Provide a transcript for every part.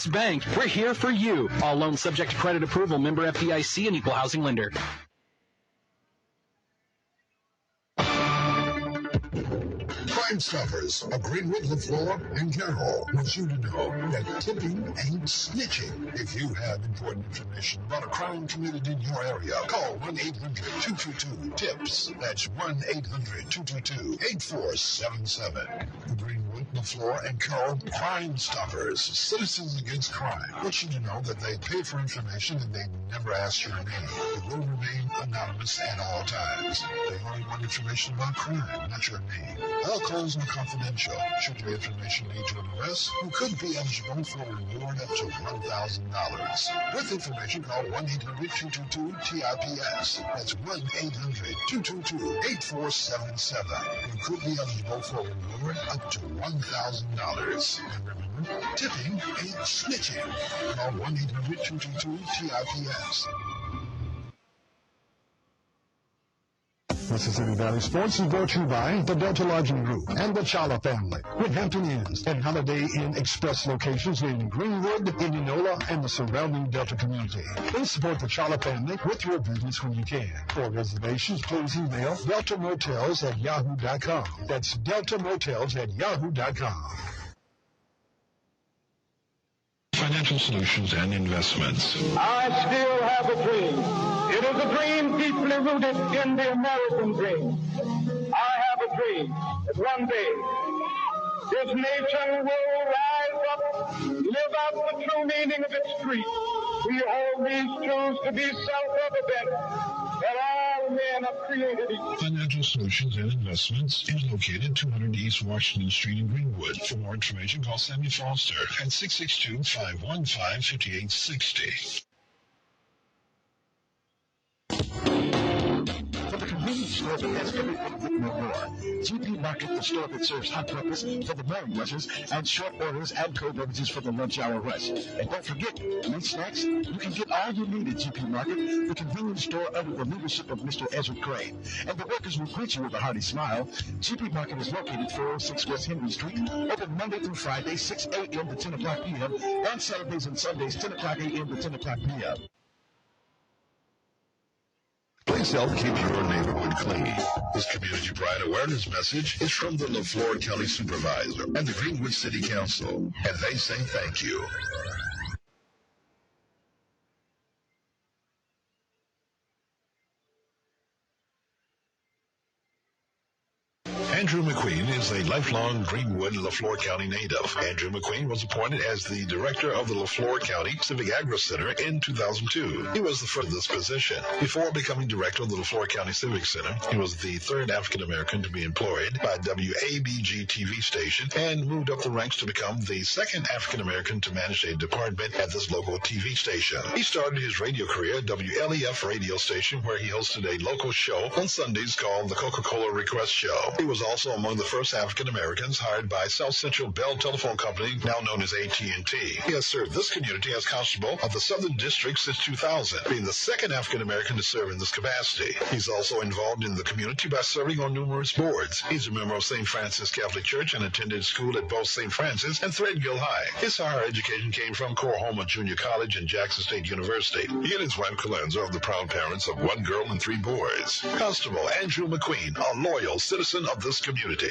Bank, we're here for you. All loans subject to credit approval, member FDIC and equal housing lender. Crime Stoppers of Greenwood, LaFleur, and Carroll wants you to know that tipping ain't snitching. If you have important information about a crime committed in your area, call 1-800-222-TIPS. That's 1-800-222-8477. The Greenwood, LaFleur, and Carroll Crime Stoppers, Citizens Against Crime, want you to know that they pay for information and they never ask your name. It will remain anonymous at all times. They only want information about crime, not your name. All calls are confidential. Should the information lead to an arrest, you could be eligible for a reward up to $1,000. With information, call 1-800-222-TIPS. That's 1-800-222-8477. You could be eligible for a reward up to $1,000. And remember, tipping ain't snitching. Call 1-800-222-TIPS. Mississippi Valley Sports is brought to you by the Delta Lodging Group and the Chala family with Hampton Inns and Holiday Inn Express locations in Greenwood, Indianola, and the surrounding Delta community. Please support the Chala family with your business when you can. For reservations, please email deltamotels@yahoo.com. That's deltamotels@yahoo.com. Financial solutions and investments. I still have a dream. It is a dream deeply rooted in the American dream. I have a dream that one day this nation will rise up, live out the true meaning of its creed. We always choose to be self-evident that all men are created equal. Financial Solutions and Investments is located 200 East Washington Street in Greenwood. For more information, call Sammy Foster at 662-515-5860. For the convenience store that has everything with no more. GP Market, the store that serves hot breakfast for the morning rushers and short orders and cold beverages for the lunch hour rush. And don't forget, late snacks, you can get all you need at GP Market, the convenience store under the leadership of Mr. Ezra Crane. And the workers will greet you with a hearty smile. GP Market is located 406 West Henry Street, open Monday through Friday, 6 a.m. to 10 o'clock p.m., and Saturdays and Sundays, 10 o'clock a.m. to 10 o'clock p.m. Please help keep your neighborhood clean. This community pride awareness message is from the LaFleur County Supervisor and the Greenwood City Council, and they say thank you. Andrew McQueen is a lifelong Greenwood, LaFleur County native. Andrew McQueen was appointed as the director of the LaFleur County Civic Agri Center in 2002. He was the first of this position. Before becoming director of the LaFleur County Civic Center, he was the third African-American to be employed by WABG TV station and moved up the ranks to become the second African-American to manage a department at this local TV station. He started his radio career at WLEF radio station, where he hosted a local show on Sundays called the Coca-Cola Request Show. He was also among the first African-Americans hired by South Central Bell Telephone Company, now known as AT&T. He has served this community as constable of the Southern District since 2000, being the second African-American to serve in this capacity. He's also involved in the community by serving on numerous boards. He's a member of St. Francis Catholic Church and attended school at both St. Francis and Threadgill High. His higher education came from Corahoma Junior College and Jackson State University. He and his wife Calenza are the proud parents of 1 girl and 3 boys. Constable Andrew McQueen, a loyal citizen of this community.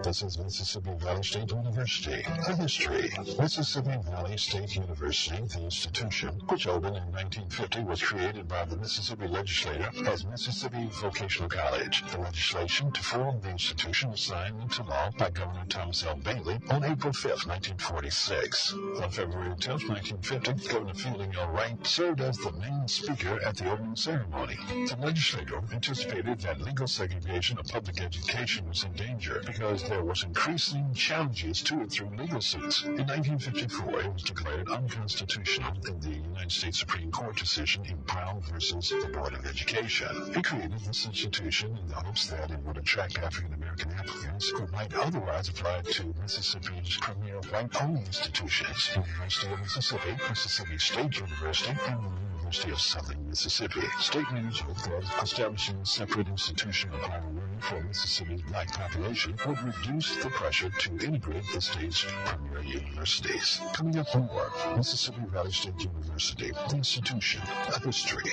This is Mississippi Valley State University. A history. Mississippi Valley State University, the institution, which opened in 1950, was created by the Mississippi legislature as Mississippi Vocational College. The legislation to form the institution was signed into law by Governor Thomas L. Bailey on April 5, 1946. On February 10, 1950, Governor Fielding L. Wright served as the main speaker at the opening ceremony. The legislature anticipated that legal segregation of public education was in danger because there was increasing challenges to it through legal suits. In 1954, it was declared unconstitutional in the United States Supreme Court decision in Brown versus the Board of Education. He created this institution in the hopes that it would attract African-American applicants who might otherwise apply to Mississippi's premier white-only institutions, the University of Mississippi, Mississippi State University, and the University of Southern Mississippi. State leaders hope that establishing a separate institution of higher learning for Mississippi's black population would reduce the pressure to integrate the state's premier universities. Coming up more, Mississippi Valley State University, the institution, a history.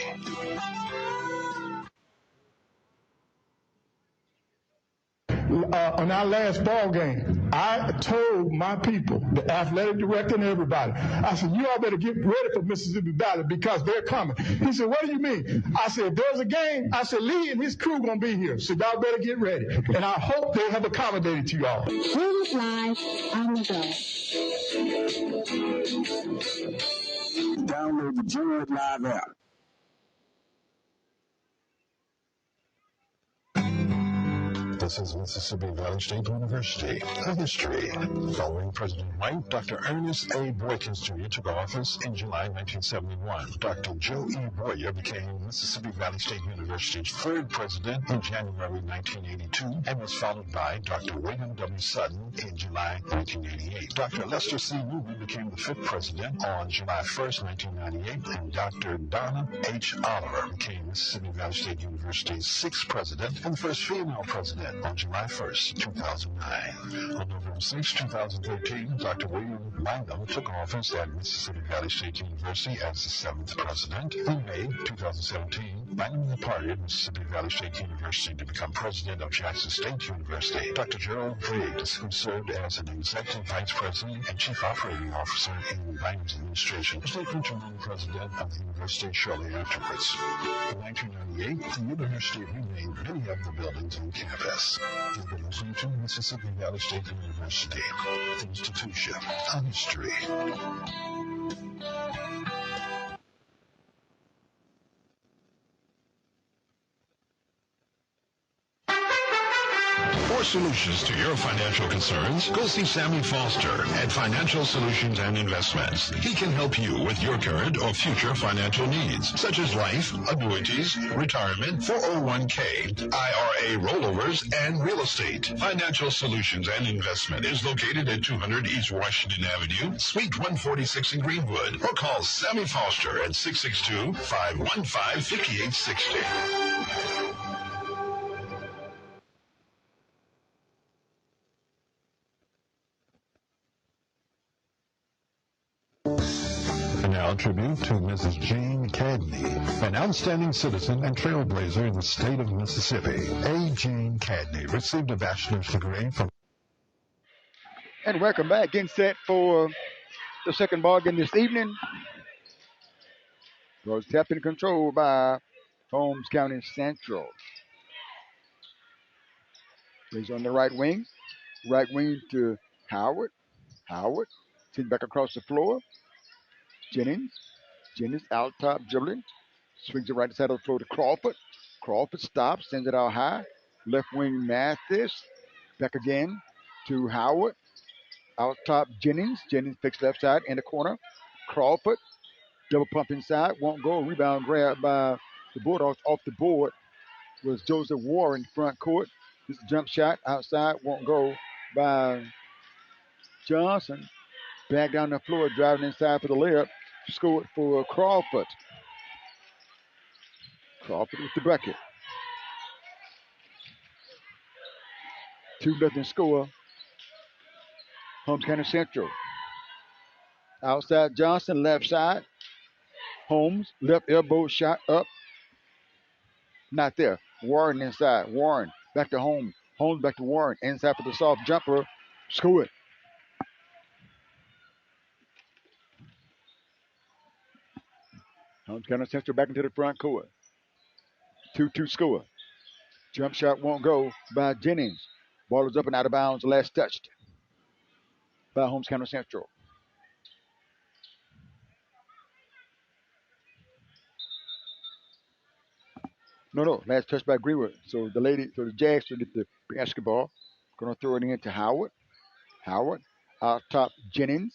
On our last ball game, I told my people, the athletic director and everybody, I said, you all better get ready for Mississippi Valley because they're coming. He said, what do you mean? I said, if there's a game, I said, Lee and his crew going to be here, so y'all better get ready. And I hope they have accommodated to y'all. Holmes Live on the go. Download the Jared Live app. This is Mississippi Valley State University, a history. Following President White, Dr. Ernest A. Boykins Jr. took office in July 1971. Dr. Joe E. Boyer became Mississippi Valley State University's third president in January 1982 and was followed by Dr. William W. Sutton in July 1988. Dr. Lester C. Newby became the fifth president on July 1st, 1998, and Dr. Donna H. Oliver became Mississippi Valley State University's sixth president and the first female president on July 1st, 2009. On November 6, 2013, Dr. William Langham took office at Mississippi Valley State University as the seventh president. In May 2017, Langham departed Mississippi Valley State University to become president of Jackson State University. Dr. Gerald Briggs, who served as an executive vice president and chief operating officer in Langham's administration, was taken to become president of the university shortly afterwards. In 1998, the university renamed many of the buildings on campus. You've been listening to Mississippi Valley State University, the institution, a history. For solutions to your financial concerns, go see Sammy Foster at Financial Solutions and Investments. He can help you with your current or future financial needs, such as life, annuities, retirement, 401k, IRA rollovers, and real estate. Financial Solutions and Investment is located at 200 East Washington Avenue, Suite 146 in Greenwood, or call Sammy Foster at 662-515-5860. Now, tribute to Mrs. Jane Cadney, an outstanding citizen and trailblazer in the state of Mississippi. A. Jane Cadney received a bachelor's degree from... And welcome back. Getting set for the second ball game this evening. Was tapped in control by Holmes County Central. Plays on the right wing. Right wing to Howard. Howard sends back across the floor. Jennings out top dribbling. Swings it right side of the floor to Crawford. Crawford stops, sends it out high. Left wing Mathis. Back again to Howard. Out top Jennings. Jennings picks left side in the corner. Crawford. Double pump inside. Won't go. Rebound grab by the Bulldogs off the board was Joseph Warren front court. This is a jump shot outside. Won't go by Johnson. Back down the floor. Driving inside for the layup. Scored for Crawford. Crawford with the bucket. 2-0 score. Holmes County Central. Outside Johnson, left side. Holmes, left elbow shot up. Not there. Warren inside. Warren back to Holmes. Holmes back to Warren. Inside for the soft jumper. Score it. Holmes County Central back into the front court. 2-2 score. Jump shot won't go by Jennings. Ball is up and out of bounds. Last touched by Holmes County Central. No. Last touch by Greenwood. So the Jags will get the basketball. Going to throw it in to Howard. Howard out top Jennings.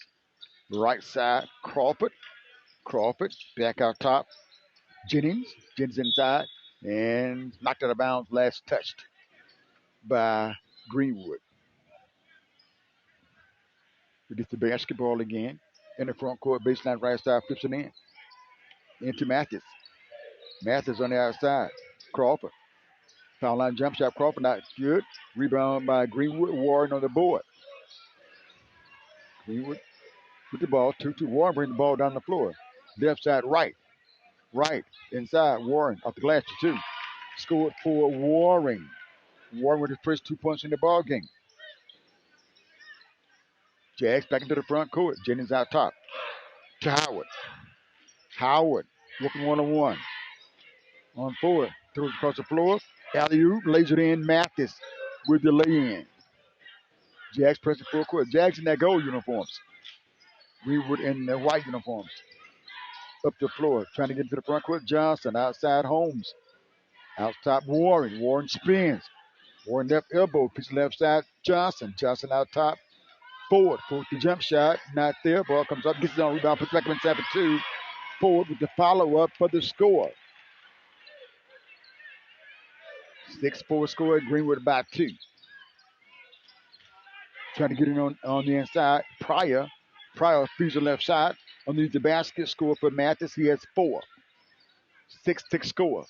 Right side Crawford. Crawford back out top. Jennings inside and knocked out of bounds. Last touched by Greenwood. We get the basketball again in the front court. Baseline right side flips it in. into Mathis. Mathis on the outside. Crawford. Foul line jump shot. Crawford not good. Rebound by Greenwood. Warren on the board. Greenwood with the ball. 2-2. Warren brings the ball down the floor. Left side right. Right. Inside. Warren off the glass for 2. Scored for Warren. Warren with his first 2 points in the ball game. Jags back into the front court. Jennings out top. To Howard. Howard working one-on-one. On forward. Throws across the floor. Alley-oop. Lays it in. Mathis with the lay-in. Jags pressing full court. Jags in their gold uniforms. Greenwood in their white uniforms. Up the floor. Trying to get to the front court. Johnson outside Holmes. Out top Warren. Warren spins. Warren left elbow. Pitch left side. Johnson. Johnson out top. Forward. Forward the jump shot. Not there. Ball comes up. Gets it on rebound. Puts back inside for 2. Forward with the follow-up for the score. 6-4 score. Greenwood by 2. Trying to get it on the inside. Pryor feeds the left side. Underneath the basket. Score for Mathis. He has 4. 6-6 score.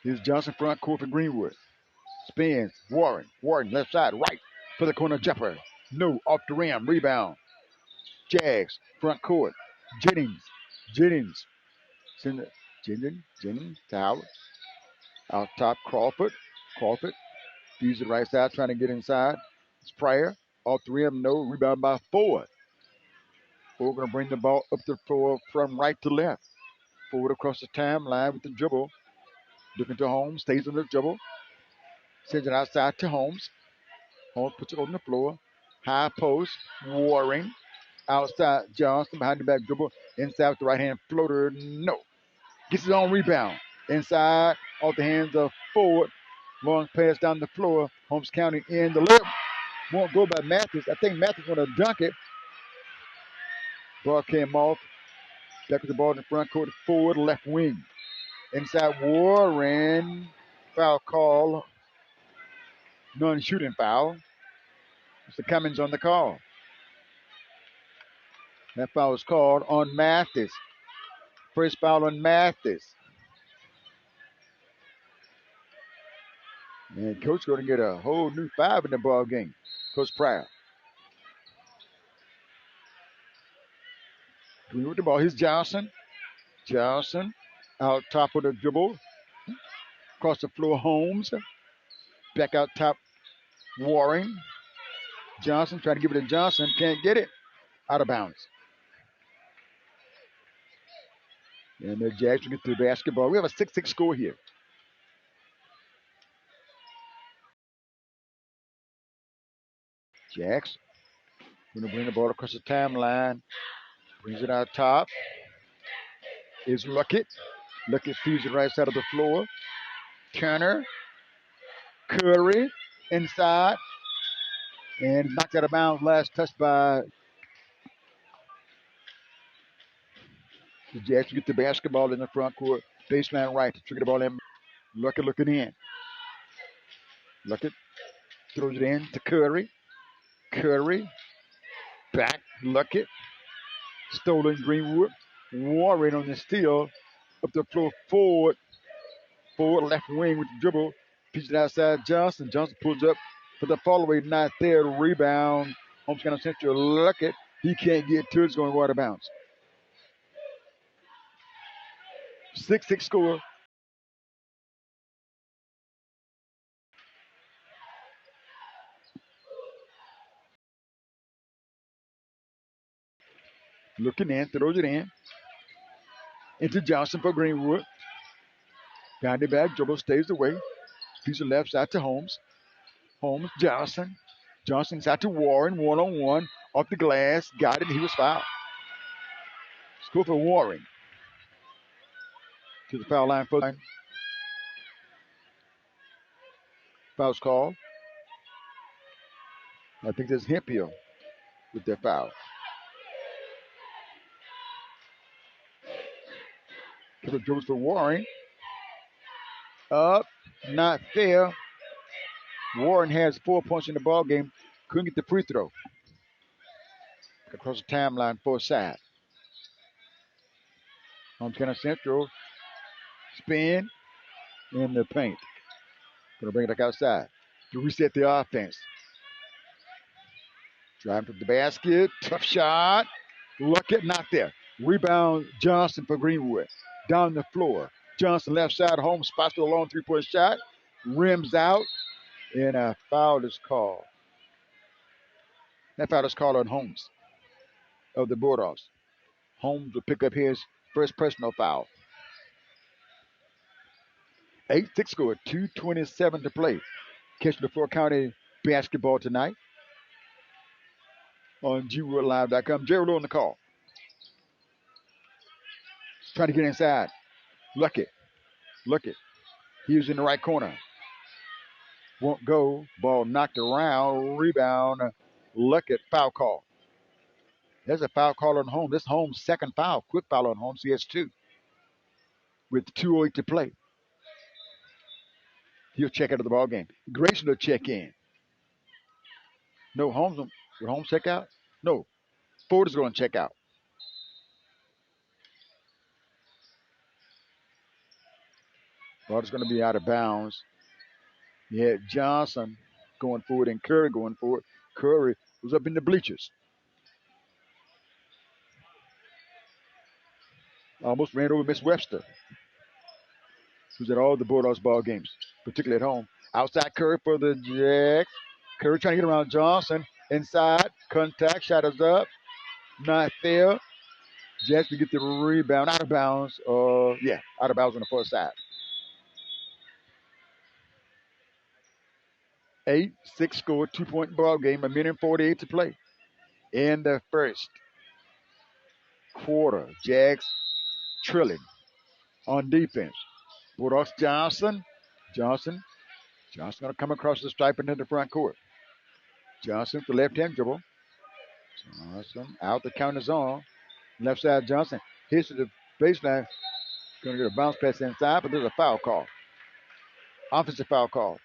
Here's Johnson front court for Greenwood. Spins. Warren left side. Right for the corner jumper. No. Off the rim. Rebound. Jags. Front court. Jennings. Jennings. Howard. Out top. Crawford. Feeds the right side. Trying to get inside. It's Pryor. Off the rim. No. Rebound by Ford. Ford going to bring the ball up the floor from right to left. Forward across the timeline with the dribble. Looking to Holmes. Stays on the dribble. Sends it outside to Holmes. Holmes puts it on the floor. High post. Warring. Outside Johnson. Behind the back dribble. Inside with the right hand floater. No. Gets his own rebound. Inside. Off the hands of Ford. Long pass down the floor. Holmes County in the lip. Won't go by Mathis. I think Mathis going to dunk it. Ball came off. Back with the ball in the front court. Forward left wing. Inside Warren. Foul call. Non-shooting foul. Mr. Cummins on the call. That foul was called on Mathis. First foul on Mathis. And Coach going to get a whole new 5 in the ball game. Coach Pryor. Green with the ball. Here's Johnson. Out top of the dribble. Across the floor, Holmes. Back out top, Warren. Johnson trying to give it to Johnson. Can't get it. Out of bounds. And the Jags will get to the basketball. We have a 6-6 score here. Jags going to bring the ball across the timeline. Brings it out top. Is Luckett. Luckett feeds the right side of the floor. Turner. Curry. Inside. And knocked out of bounds. Last touch by the Jags to get the basketball in the front court. Baseline right to trigger the ball in. Luckett looking in. Luckett throws it in to Curry. Curry. Back. Luckett. Stolen Greenwood. Warren on the steal. Up the floor forward. Forward left wing with the dribble. Pitches it outside Johnson. Johnson pulls up for the follow away. Not there. Rebound. Holmes County Central. Luckett. He can't get to it. It's going to go out of bounds. 6-6 score. Looking in, throws it in. Into Johnson for Greenwood. Behind the back, dribble stays away. Piece of left side to Holmes. Holmes, Johnson. Johnson side to Warren, one-on-one. Off the glass, got it, he was fouled. Score for Warren. To the foul line for the foul's called. I think there's Hemphill with their foul. Couple of dribbles for Warren. Up, not fair. Warren has 4 points in the ball game. Couldn't get the free throw. Across the timeline for a side. Holmes County Central. Spin in the paint. Gonna bring it back outside to reset the offense. Driving to the basket. Tough shot. Luckett not there. Rebound Johnson for Greenwood. Down the floor. Johnson left side. Holmes spots for a long three-point shot. Rims out. And a foul is called. That foul is called on Holmes of the Bulldogs. Holmes will pick up his first personal foul. 8-6 score. 2:27 to play. Catch the Fort County basketball tonight on GWorldLive.com. Jerry Lou on the call. Trying to get inside. Luckett. He was in the right corner. Won't go. Ball knocked around. Rebound. Luckett. Foul call. There's a foul call on Holmes. This is Holmes' second foul. Quick foul on Holmes. He has two. With 2:08 to play. He'll check out of the ball game. Grayson will check in. No, Holmes. Will Holmes check out? No. Ford is going to check out. Ball is going to be out of bounds. He had Johnson going forward and Curry going forward. Curry was up in the bleachers. Almost ran over Miss Webster, who's at all the Bulldogs ball games, particularly at home. Outside Curry for the Jacks. Curry trying to get around Johnson. Inside. Contact. Shot is up. Not there. Jacks will get the rebound. Out of bounds. Out of bounds on the far side. 8-6 score, 2-point ball game, 1:48 to play. In the first quarter, Jags trilling on defense. Bulldogs Johnson going to come across the stripe into the front court. Johnson with the left-hand dribble. Johnson out the count is on. Left side Johnson hits to the baseline. Going to get a bounce pass inside, but there's a foul call. Offensive foul call.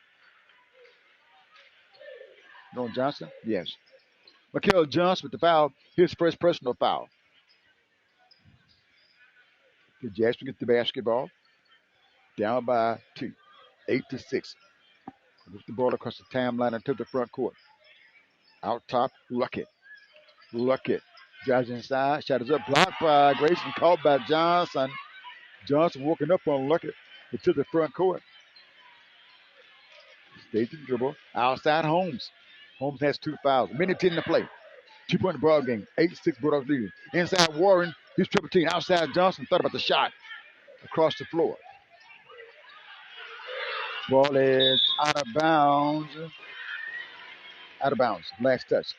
On Johnson? Yes. Mikael Johnson with the foul. His first personal foul. The Jazz to get the basketball. Down by 2. 8-6. With the ball across the timeline into the front court. Out top, Luckett. Drives inside. Shot is up. Blocked by Grayson. Caught by Johnson. Johnson walking up on Luckett into the front court. Stays the dribble. Outside Holmes. Holmes has 2 fouls. 1:10 to play. 2-point ball game. 8-6 Bulldogs leading. Inside Warren. He's triple team. Outside Johnson. Thought about the shot. Across the floor. Ball is out of bounds. Last touch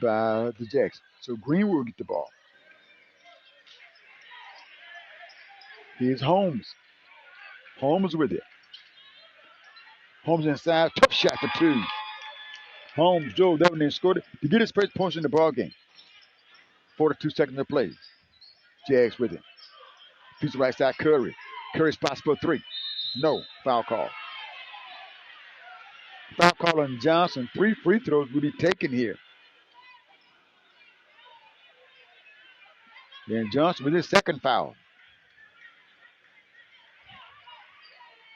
by the Jacks. So Greenwood will get the ball. Here's Holmes. Holmes with it. Holmes inside. Tough shot for 2. Holmes drove that one and scored it to get his first points in the ball game. 42 seconds to play. Jags with it. Piece of right side, Curry. Curry spots for 3. No. Foul call. Foul call on Johnson. 3 free throws will be taken here. And Johnson with his second foul.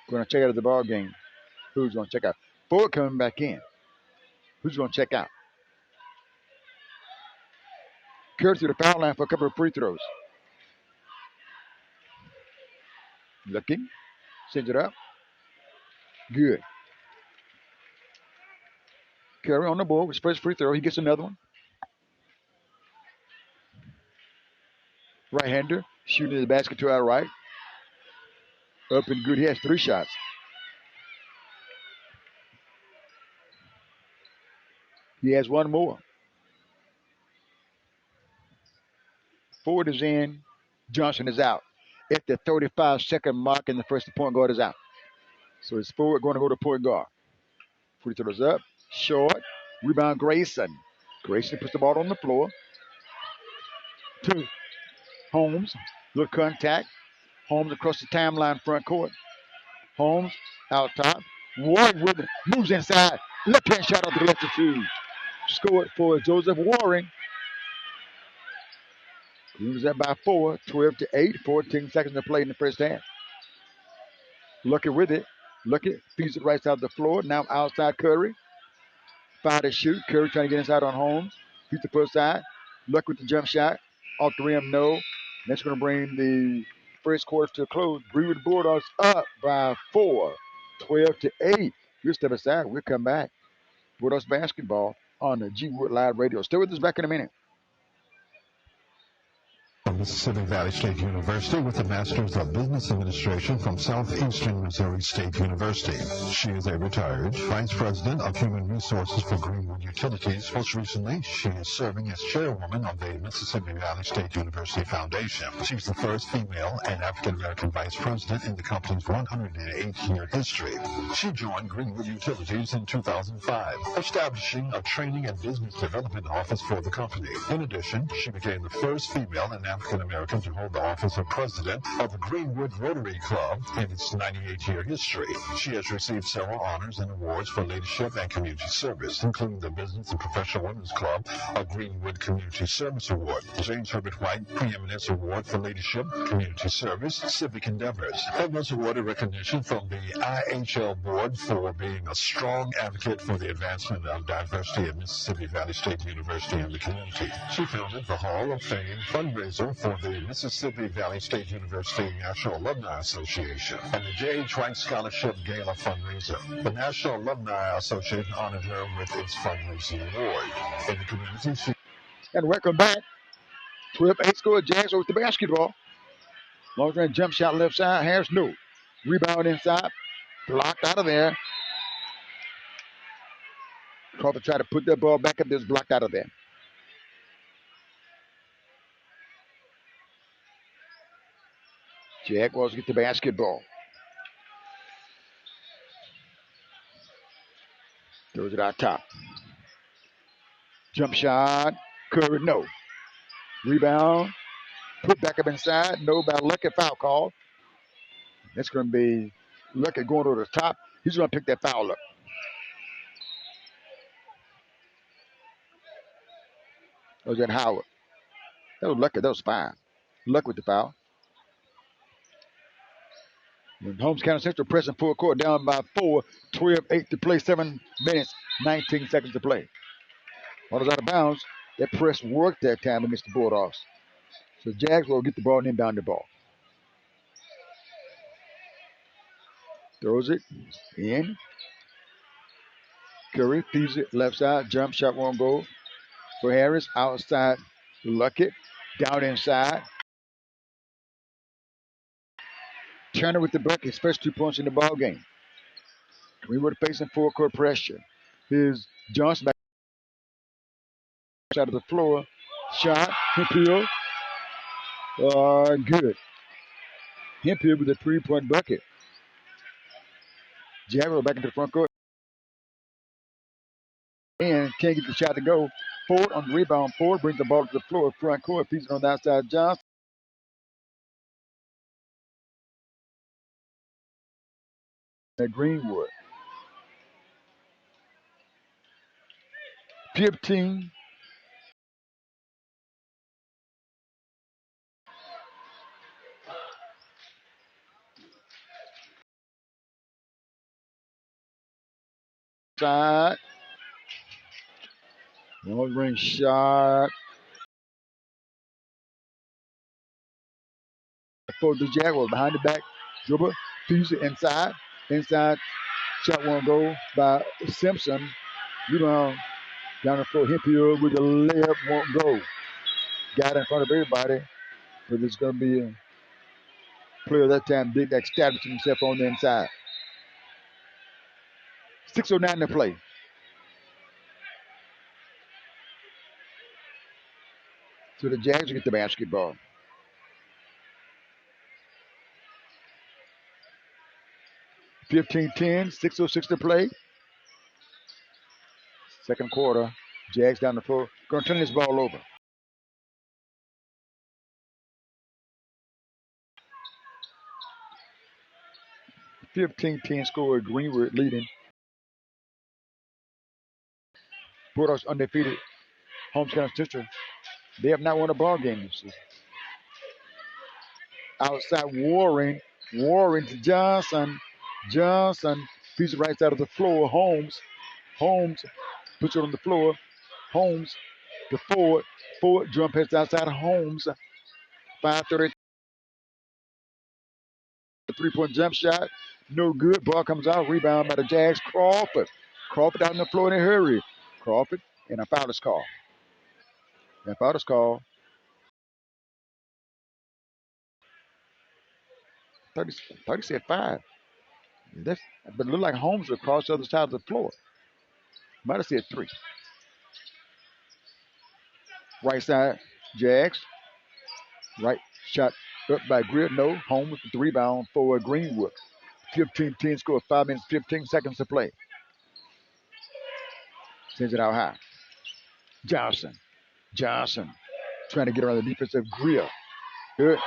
Going to check out of the ball game. Who's going to check out? Ford coming back in. Who's going to check out? Curry to the foul line for a couple of free throws. Looking. Sends it up. Good. Curry on the board with his first free throw. He gets another one. Right-hander. Shooting the basket to our right. Up and good. He has 3 shots. He has 1 more. Ford is in. Johnson is out. At the 35-second mark in the first, the point guard is out. So it's Ford going to go to point guard. Free throws up. Short. Rebound Grayson. Grayson puts the ball on the floor. To Holmes. Little contact. Holmes across the timeline front court. Holmes out top. Warren with it. Moves inside. Left hand shot off the left of 2. Scored for Joseph Warren. Greenwood's up by 4, 12-8, 14 seconds to play in the first half. Lucky with it. Lucky feeds it right side of the floor. Now outside Curry. Fire to shoot. Curry trying to get inside on Holmes. Feeds the first side. Lucky with the jump shot. Off the rim, no. That's going to bring the first quarter to a close. Greenwood Bulldogs up by 4, 12-8. We'll step aside. We'll come back. Bulldogs basketball on the G Wood Live Radio. Stay with us back in a minute. From Mississippi Valley State University with a Master's of Business Administration from Southeastern Missouri State University. She is a retired Vice President of Human Resources for Greenwood Utilities. Most recently, she is serving as chairwoman of the Mississippi Valley State University Foundation. She's the first female and African-American vice president in the company's 108-year history. She joined Greenwood Utilities in 2005, establishing a training and business development office for the company. In addition, she became the first female and African-American to hold the office of president of the Greenwood Rotary Club in its 98-year history. She has received several honors and awards for leadership and community service, including the Business and Professional Women's Club, a Greenwood Community Service Award, James Herbert White Preeminence Award for Leadership, Community Service, Civic Endeavors, and was awarded recognition from the IHL Board for being a strong advocate for the advancement of diversity at Mississippi Valley State University and the community. She founded the Hall of Fame fundraiser for the Mississippi Valley State University National Alumni Association and the J.H. White Scholarship Gala fundraiser. The National Alumni Association honored her with its fundraising award. In the community, And welcome back. 12-8 score. Jags with the basketball. Long range jump shot left side. Harris, no. Rebound inside. Blocked out of there. Crawford tried to put that ball back up. This blocked out of there. Jaguars get the basketball. Throws it out top. Jump shot. Curry, no. Rebound. Put back up inside. No by Lucky, foul call. That's going to be Lucky going over the top. He's going to pick that foul up. That was that Howard. That was Lucky. That was fine. Lucky with the foul. When Holmes County Central pressing full court down by 4, 12-8 to play, 7 minutes, 19 seconds to play. Ball is out of bounds. That press worked that time against the Bulldogs. So Jags will get the ball and inbound the ball. Throws it in. Curry feeds it left side. Jump shot won't go for Harris. Outside Luckett. Down inside. Turner with the bucket. His first 2 points in the ball game. Greenwood facing full court pressure. Here's Johnson back side of the floor. Shot. Hemphill. Good. Hemphill with a 3-point bucket. Jaguar back into the front court. And can't get the shot to go. Ford on the rebound. Ford brings the ball to the floor. Front court. Feeds it on the outside. Johnson. At Greenwood. 15. Side. Long range shot. For the Jaguars behind the back. Dribble. Feeds it inside. Inside. Shot won't go by Simpson. Rebound down the floor. Hemphill with the layup won't go. Got in front of everybody. But it's going to be a player that time. Big that established himself on the inside. 6:09 to play. So the Jags get the basketball. (15-10), 6:06 to play. Second quarter. Jags down the floor. Going to turn this ball over. (15-10) score. Greenwood leading. Bulldogs undefeated. Holmes County Central. They have not won a ball game this season. outside Warren. Warren to Johnson. Johnson feeds it right side of the floor. Holmes. Holmes puts it on the floor. Holmes to Ford. Ford jump hits outside of Holmes. 5:30. The 3-point jump shot. No good. Ball comes out. Rebound by the Jags. Crawford. Crawford out on the floor in a hurry. Crawford and a foul is called. That foul is called. 30 said 5. That's, but it looked like Holmes was across the other side of the floor. Might have said 3. Right side, Jags. Right shot up by Greer. No. Holmes with the rebound for Greenwood. 15-10 score. 5 minutes, 15 seconds to play. Sends it out high. Johnson. Johnson trying to get around the defensive Greer. Good.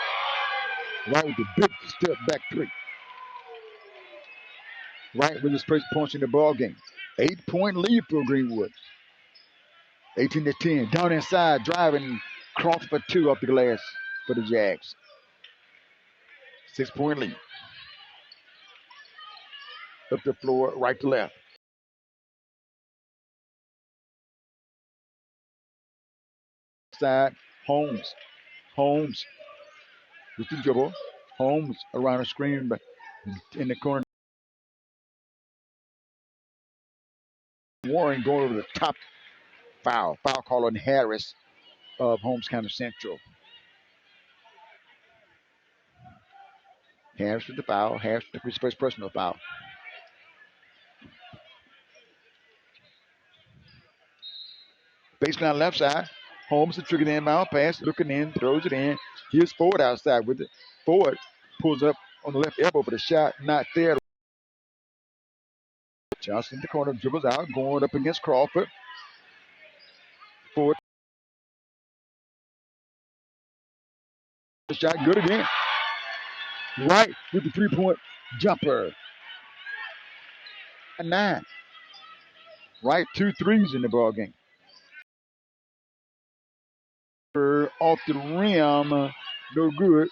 Right with the big step back 3. Right with his first points in the ball game. 8-point lead for Greenwood. 18-10. Down inside, driving Crawford for 2 off the glass for the Jags. 6-point lead. Up the floor, right to left. Side, Holmes. Holmes with the dribble. Holmes around the screen, but in the corner. Warren going over the top. Foul. Foul call on Harris of Holmes County Central. Harris with the foul. Harris with his first personal foul. Baseline left side. Holmes to trigger the inbound pass. Looking in, throws it in. Here's Ford outside with it. Ford pulls up on the left elbow, but the shot not there. Johnson in the corner, dribbles out, going up against Crawford. Ford. The shot good again. Right with the 3-point jumper. 9. Right, 2 threes in the ball game. Off the rim, no good.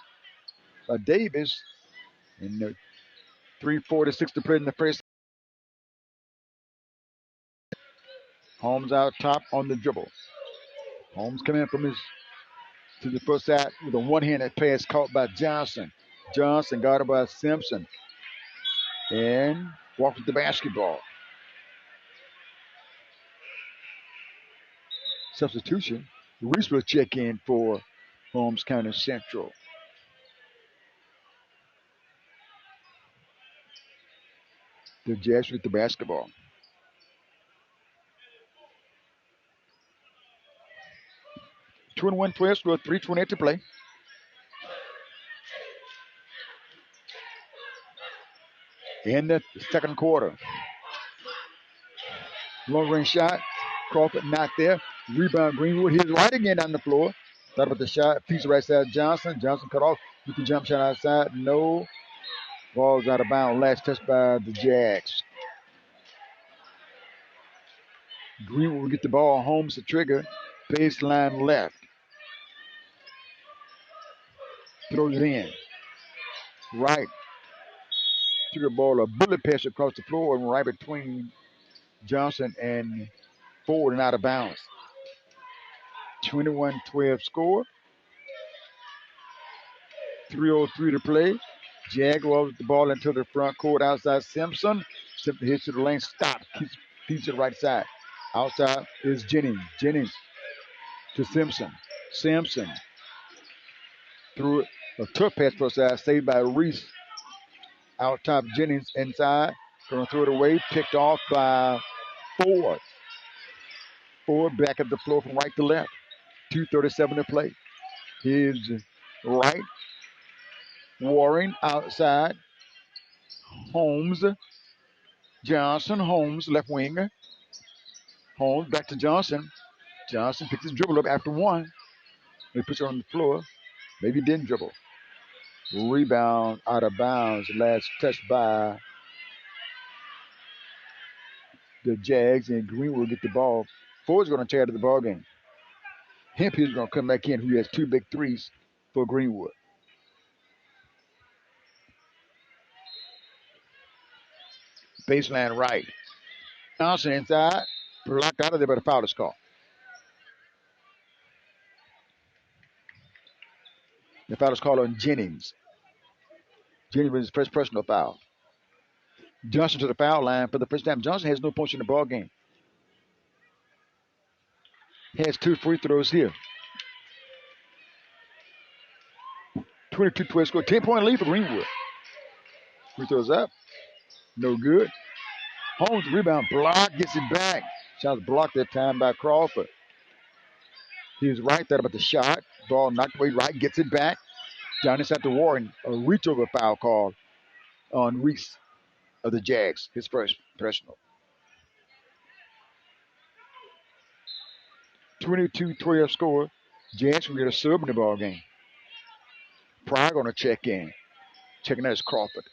Davis, and 3:46 to play in the first. Holmes out top on the dribble. Holmes coming in from his to the first side with a one-handed pass caught by Johnson. Johnson guarded by Simpson. And walks with the basketball. Substitution. Reese will check in for Holmes County Central. The Jazz with the basketball. (21-12) score, 3:28 to play. In the second quarter. Long range shot. Crawford not there. Rebound Greenwood. He's right again on the floor. Thought about the shot. Piece right side Johnson. Johnson cut off with the jump shot outside. No. Ball's out of bounds. Last touch by the Jags. Greenwood will get the ball. Holmes to trigger. Baseline left. Throws it in. Right. To the ball. A bullet pass across the floor and right between Johnson and Ford and out of bounds. 21-12 score. 3:03 to play. Jaguars with the ball into the front court outside Simpson. Simpson hits to the lane. Stop. Keeps it right side. Outside is Jennings. Jennings to Simpson. Simpson threw a tough pass for side. Saved by Reese. Out top Jennings inside. Going to throw it away. Picked off by Ford. Ford back at the floor from right to left. 2:37 to play. His right. Warren outside. Holmes. Johnson. Holmes left winger. Holmes back to Johnson. Johnson picks his dribble up after one. He puts it on the floor. Maybe he didn't dribble. Rebound out of bounds. Last touch by the Jags, and Greenwood get the ball. Ford's going to tear to the ball game. Hemp is going to come back in, who has 2 big threes for Greenwood. Baseline right. Johnson inside. Blocked out of there, but a foul is called. The foul is called on Jennings. Jennings with his first personal foul. Johnson to the foul line for the first time. Johnson has no points in the ball game. He has 2 free throws here. 22-12 score. 10-point lead for Greenwood. Free throws up. No good. Holmes rebound. Block. Gets it back. Shot blocked that time by Crawford. He was right there about the shot. Ball knocked away right. Gets it back. Down inside to Warren. A reach over foul call on Reese of the Jags. His first personal. 22-12 score. Jags will get a sub in the ball game. Pryor going to check in. Checking out is Crawford.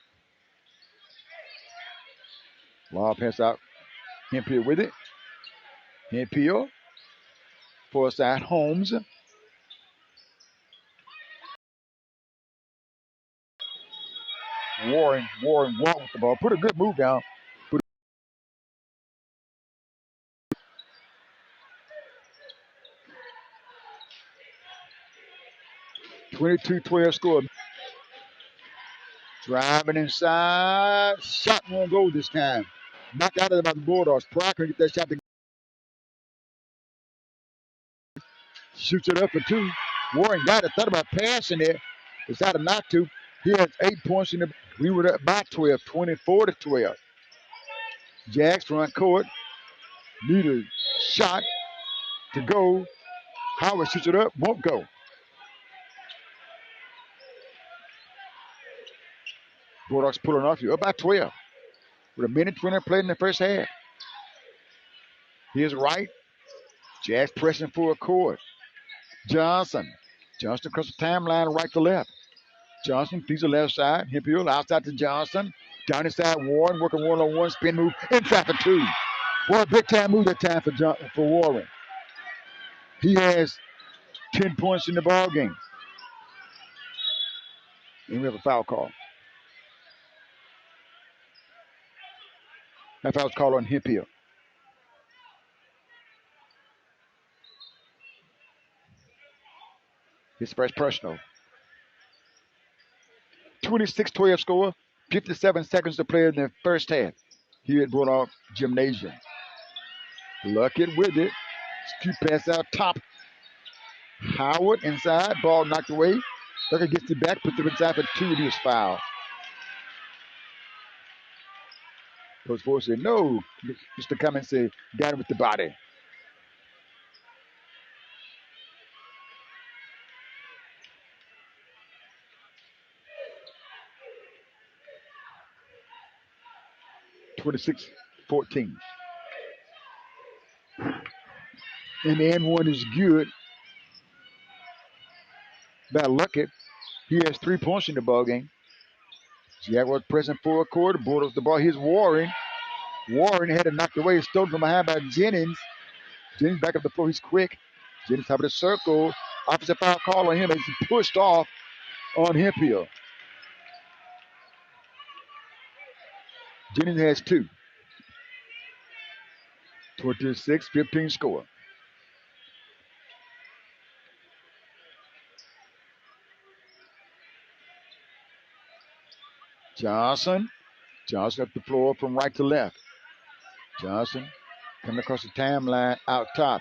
Lob pass out. Hemphill with it. Hemphill. For side Holmes. Warren walked with the ball. Put a good move down. 22-12 score. Driving inside. Shot won't go this time. Knocked out of the Bulldogs. Pryor can get that shot. Shoots it up for 2. Warren got it. Thought about passing it. Decided not to. He has 8 points in the. We were up by 12. 24-12. Jags front court. Need a shot to go. Howard shoots it up. Won't go. Bulldogs pulling off you. Up by 12. With a minute 20 played in the first half. Here's right. Jags pressing full court. Johnson across the timeline right to left. Johnson feeds the left side. Hemphill outside to Johnson. Down inside Warren working one-on-one spin move. In traffic 2. Boy, big time move that time for Warren. He has 10 points in the ball game. And we have a foul call. That foul's called on Hemphill. His first personal. 26-12 score. 57 seconds to play in the first half. Here at Bulldog Gymnasium. Luckett with it. Scoop pass out top. Howard inside. Ball knocked away. Luckett gets it back. Puts it inside for 2. He was fouled. Coach Ford said, no. Mr. Cummins said, got him with the body. (26-14). And the N1 is good by Luckett. He has 3 points in the ball game. Jaguars pressing full court. Bulldogs the ball. Here's Warren. Warren had it knocked away. Stolen from behind by Jennings. Jennings back up the floor. He's quick. Jennings top of the circle. Opposite foul call on him as he pushed off on Hemphill. Jennings has 2. 26-15 score. Johnson up the floor from right to left. Johnson coming across the timeline out top.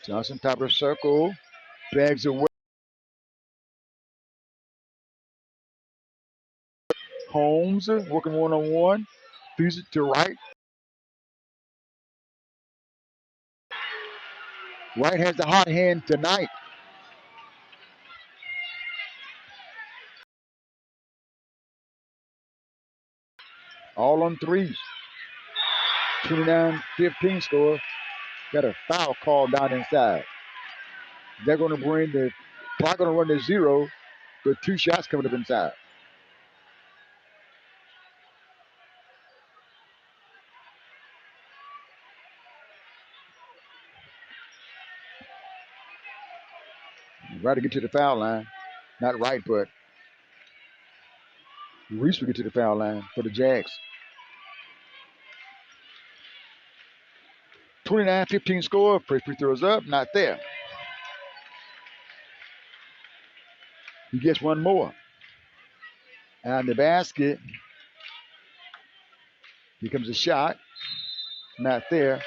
Johnson top of the circle. Bags away. Holmes working one-on-one. Feeds it to right. White has the hot hand tonight. All on 3s. 29-15 score. Got a foul call down inside. They're going to bring the clock going to run to 0 with 2 shots coming up inside. Right to get to the foul line. Not right, but Reese will get to the foul line for the Jags. 29-15 score. First free throws up, not there. He gets one more. And the basket. Here comes a shot. Not there.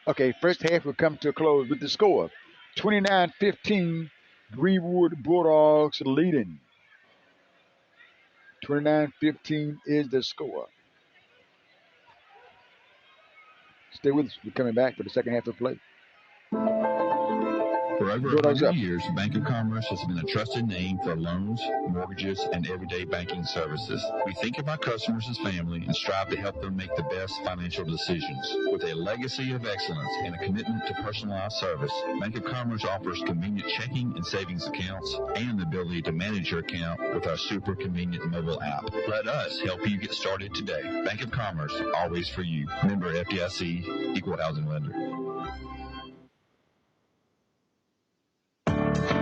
Okay, first half will come to a close with the score. 29-15, Greenwood Bulldogs leading. 29-15 is the score. Stay with us. We're coming back for the second half of play. For over 100 years, Bank of Commerce has been a trusted name for loans, mortgages, and everyday banking services. We think of our customers as family and strive to help them make the best financial decisions. With a legacy of excellence and a commitment to personalized service, Bank of Commerce offers convenient checking and savings accounts and the ability to manage your account with our super convenient mobile app. Let us help you get started today. Bank of Commerce, always for you. Member FDIC, Equal Housing Lender.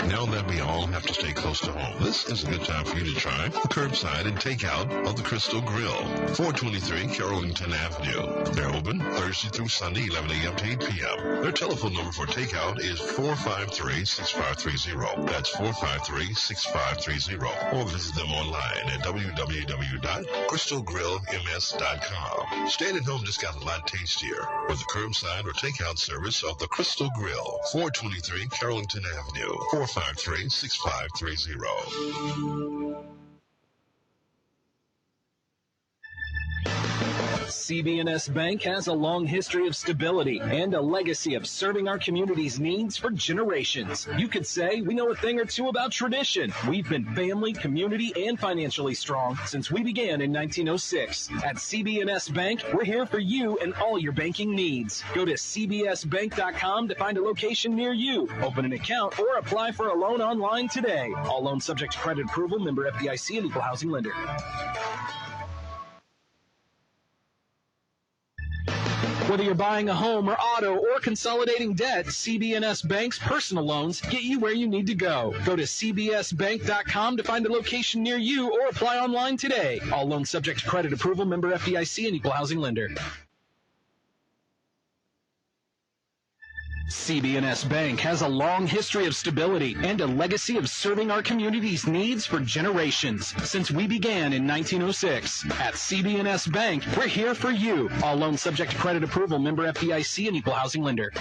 Now that we all have to stay close to home, this is a good time for you to try the curbside and takeout of the Crystal Grill, 423 Carrollton Avenue. They're open Thursday through Sunday, 11 a.m. to 8 p.m. Their telephone number for takeout is 453-6530. That's 453-6530. Or visit them online at www.crystalgrillms.com. Stay-at-home just got a lot tastier with the curbside or takeout service of the Crystal Grill, 423 Carrollton Avenue, 453-6530. CB&S Bank has a long history of stability and a legacy of serving our community's needs for generations. You could say we know a thing or two about tradition. We've been family, community, and financially strong since we began in 1906. At CB&S Bank, we're here for you and all your banking needs. Go to cbsbank.com to find a location near you. Open an account or apply for a loan online today. All loans subject to credit approval, member FDIC, and equal housing lender. Whether you're buying a home or auto or consolidating debt, CB&S Bank's personal loans get you where you need to go. Go to cbsbank.com to find a location near you or apply online today. All loans subject to credit approval, member FDIC, and equal housing lender. CB&S Bank has a long history of stability and a legacy of serving our community's needs for generations since we began in 1906. At CB&S Bank, we're here for you. All loans subject to credit approval, member FDIC, and equal housing lender.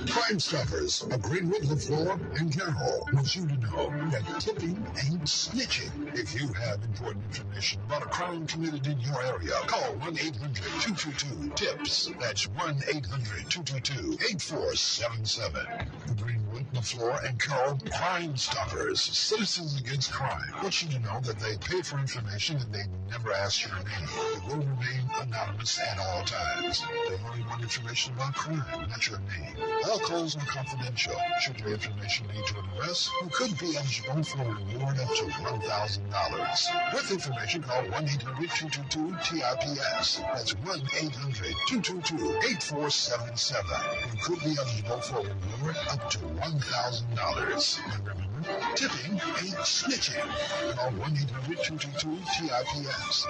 Crime Stoppers of Greenwood, LaFleur, and Carroll wants you to know that tipping ain't snitching. If you have important information about a crime committed in your area, call 1-800-222-TIPS. That's 1-800-222-8477. Greenwood, LaFleur, and Carroll Crime Stoppers, Citizens Against Crime, want you to know that they pay for information and they never ask your name. They will remain anonymous at all times. They only want information about crime, not your name. All calls are confidential. Should your information lead to an arrest, you could be eligible for a reward up to $1,000. With information, call 1-800-222-TIPS. That's 1-800-222-8477. You could be eligible for a reward up to $1,000. And remember, tipping ain't snitching. Call 1-800-222-TIPS.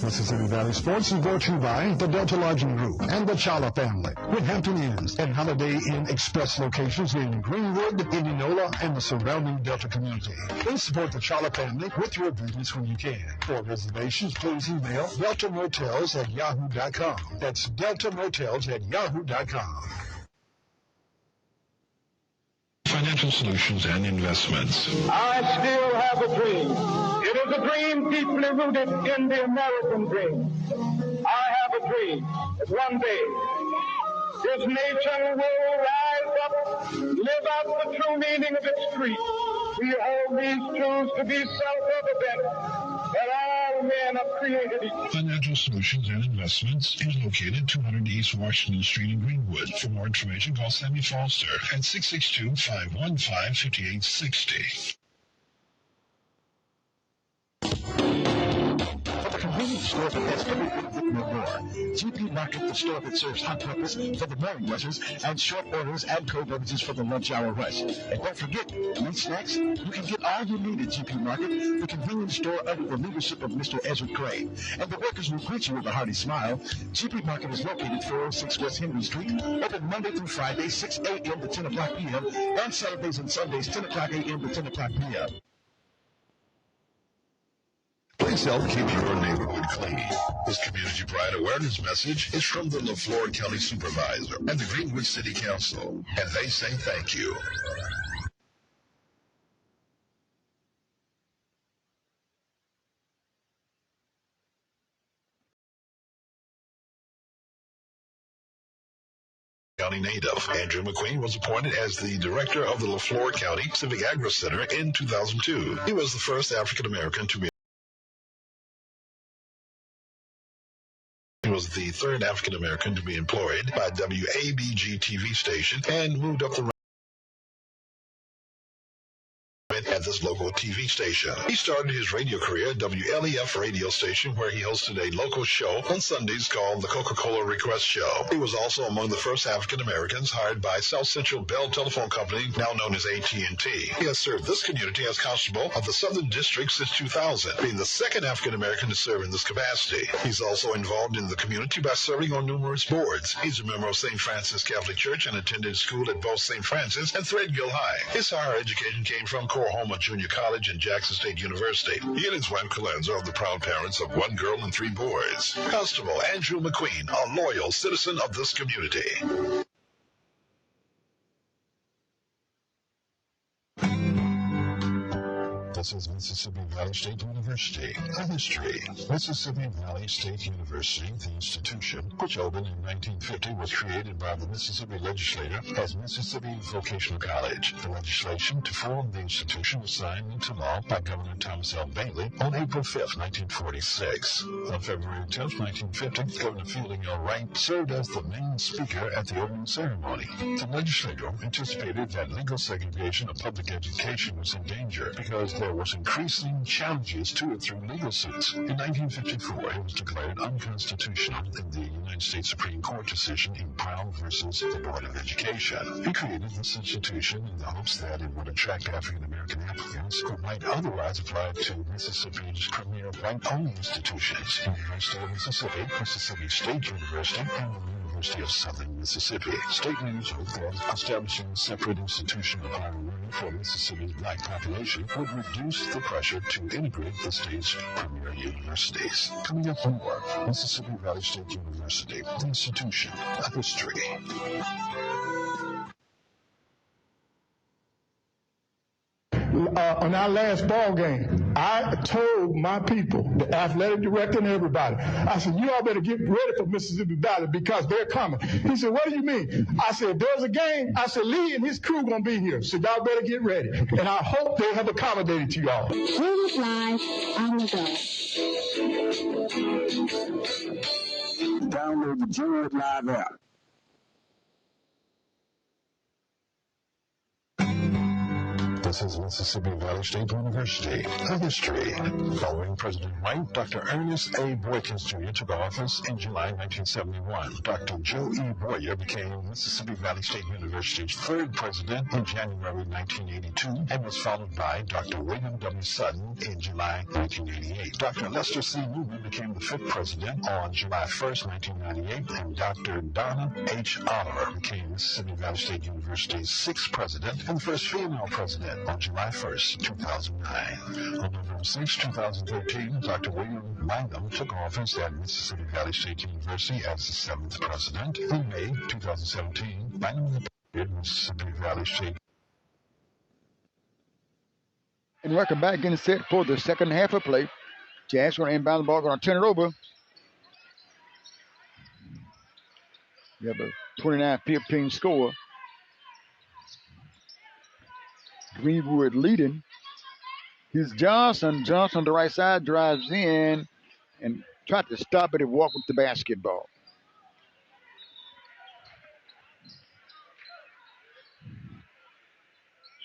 Mississippi Valley Sports is brought to you by the Delta Lodging Group and the Chala family with Hampton Inns and Holiday Inn Express locations in Greenwood, Indianola, and the surrounding Delta community. Please support the Chala family with your business when you can. For reservations, please email deltamotels@yahoo.com. That's deltamotels@yahoo.com. Financial solutions and investments. I still have a dream. It is a dream deeply rooted in the American dream. I have a dream that one day this nation will rise up, live out the true meaning of its creed. We hold these truths to be self-evident, that all men are created equal. Financial Solutions and Investments is located 200 East Washington Street in Greenwood. For more information, call Sammy Foster at 662-515-5860. For the convenience store that has everything no more. GP Market, the store that serves hot breakfast for the morning rushers and short orders and cold beverages for the lunch hour rush. And don't forget, meat snacks, you can get all you need at GP Market, the convenience store under the leadership of Mr. Ezra Crane. And the workers will greet you with a hearty smile. GP Market is located 406 West Henry Street, open Monday through Friday, 6 a.m. to 10 o'clock p.m., and Saturdays and Sundays, 10 o'clock a.m. to 10 o'clock p.m. Please help keep your neighborhood clean. This community pride awareness message is from the LaFleur County Supervisor and the Greenwood City Council, and they say thank you. County native Andrew McQueen was appointed as the director of the LaFleur County Civic Agri Center in 2002. He was the first African American to be He was the third African American to be employed by WABG TV station and moved up the ranks at this local TV station. He started his radio career at WLEF radio station, where he hosted a local show on Sundays called the Coca-Cola Request Show. He was also among the first African Americans hired by South Central Bell Telephone Company, now known as AT&T. He has served this community as constable of the Southern District since 2000, being the second African American to serve in this capacity. He's also involved in the community by serving on numerous boards. He's a member of St. Francis Catholic Church and attended school at both St. Francis and Threadgill High. His higher education came from Homa Junior College and Jackson State University. He and his wife Colenza are the proud parents of 1 girl and 3 boys. Constable Andrew McQueen, a loyal citizen of this community. This is Mississippi Valley State University, a history. Mississippi Valley State University, the institution, which opened in 1950, was created by the Mississippi legislature as Mississippi Vocational College. The legislation to form the institution was signed into law by Governor Thomas L. Bailey on April 5, 1946. On February 10, 1950, Governor Fielding L. Wright served as the main speaker at the opening ceremony. The legislature anticipated that legal segregation of public education was in danger because there was increasing challenges to it through legal suits. In 1954, it was declared unconstitutional in the United States Supreme Court decision in Brown versus the Board of Education. He created this institution in the hopes that it would attract African American applicants who might otherwise apply to Mississippi's premier white-owned institutions, University of Mississippi, Mississippi State University, and the University of Southern Mississippi. State leaders hoped that establishing a separate institution of higher learning for Mississippi's black population would reduce the pressure to integrate the state's premier universities. Coming up more, Mississippi Valley State University, the institution, a history. On our last ball game, I told my people, the athletic director and everybody, I said, you all better get ready for Mississippi Valley because they're coming. He said, what do you mean? I said, there's a game. I said, Lee and his crew going to be here, so y'all better get ready. And I hope they have accommodated to y'all. Homes Live on the go. Download the Junior Live app. This is Mississippi Valley State University, a history. Following President White, Dr. Ernest A. Boykins Jr. took office in July 1971. Dr. Joe E. Boyer became Mississippi Valley State University's 3rd president in January 1982 and was followed by Dr. William W. Sutton in July 1988. Dr. Lester C. Newman became the 5th president on July 1st, 1998, and Dr. Donna H. Oliver became Mississippi Valley State University's 6th president and the first female president on July 1st, 2009. On November 6, 2013, Dr. William Langham took office at Mississippi Valley State University as the 7th president. In May 2017, Langham appointed Mississippi Valley State. And welcome back, getting set for the second half of play. Jazz going to inbound the ball, going to turn it over. We have a 29-15 score. Greenwood leading. Here's Johnson. Johnson on the right side drives in and tried to stop it and walk with the basketball.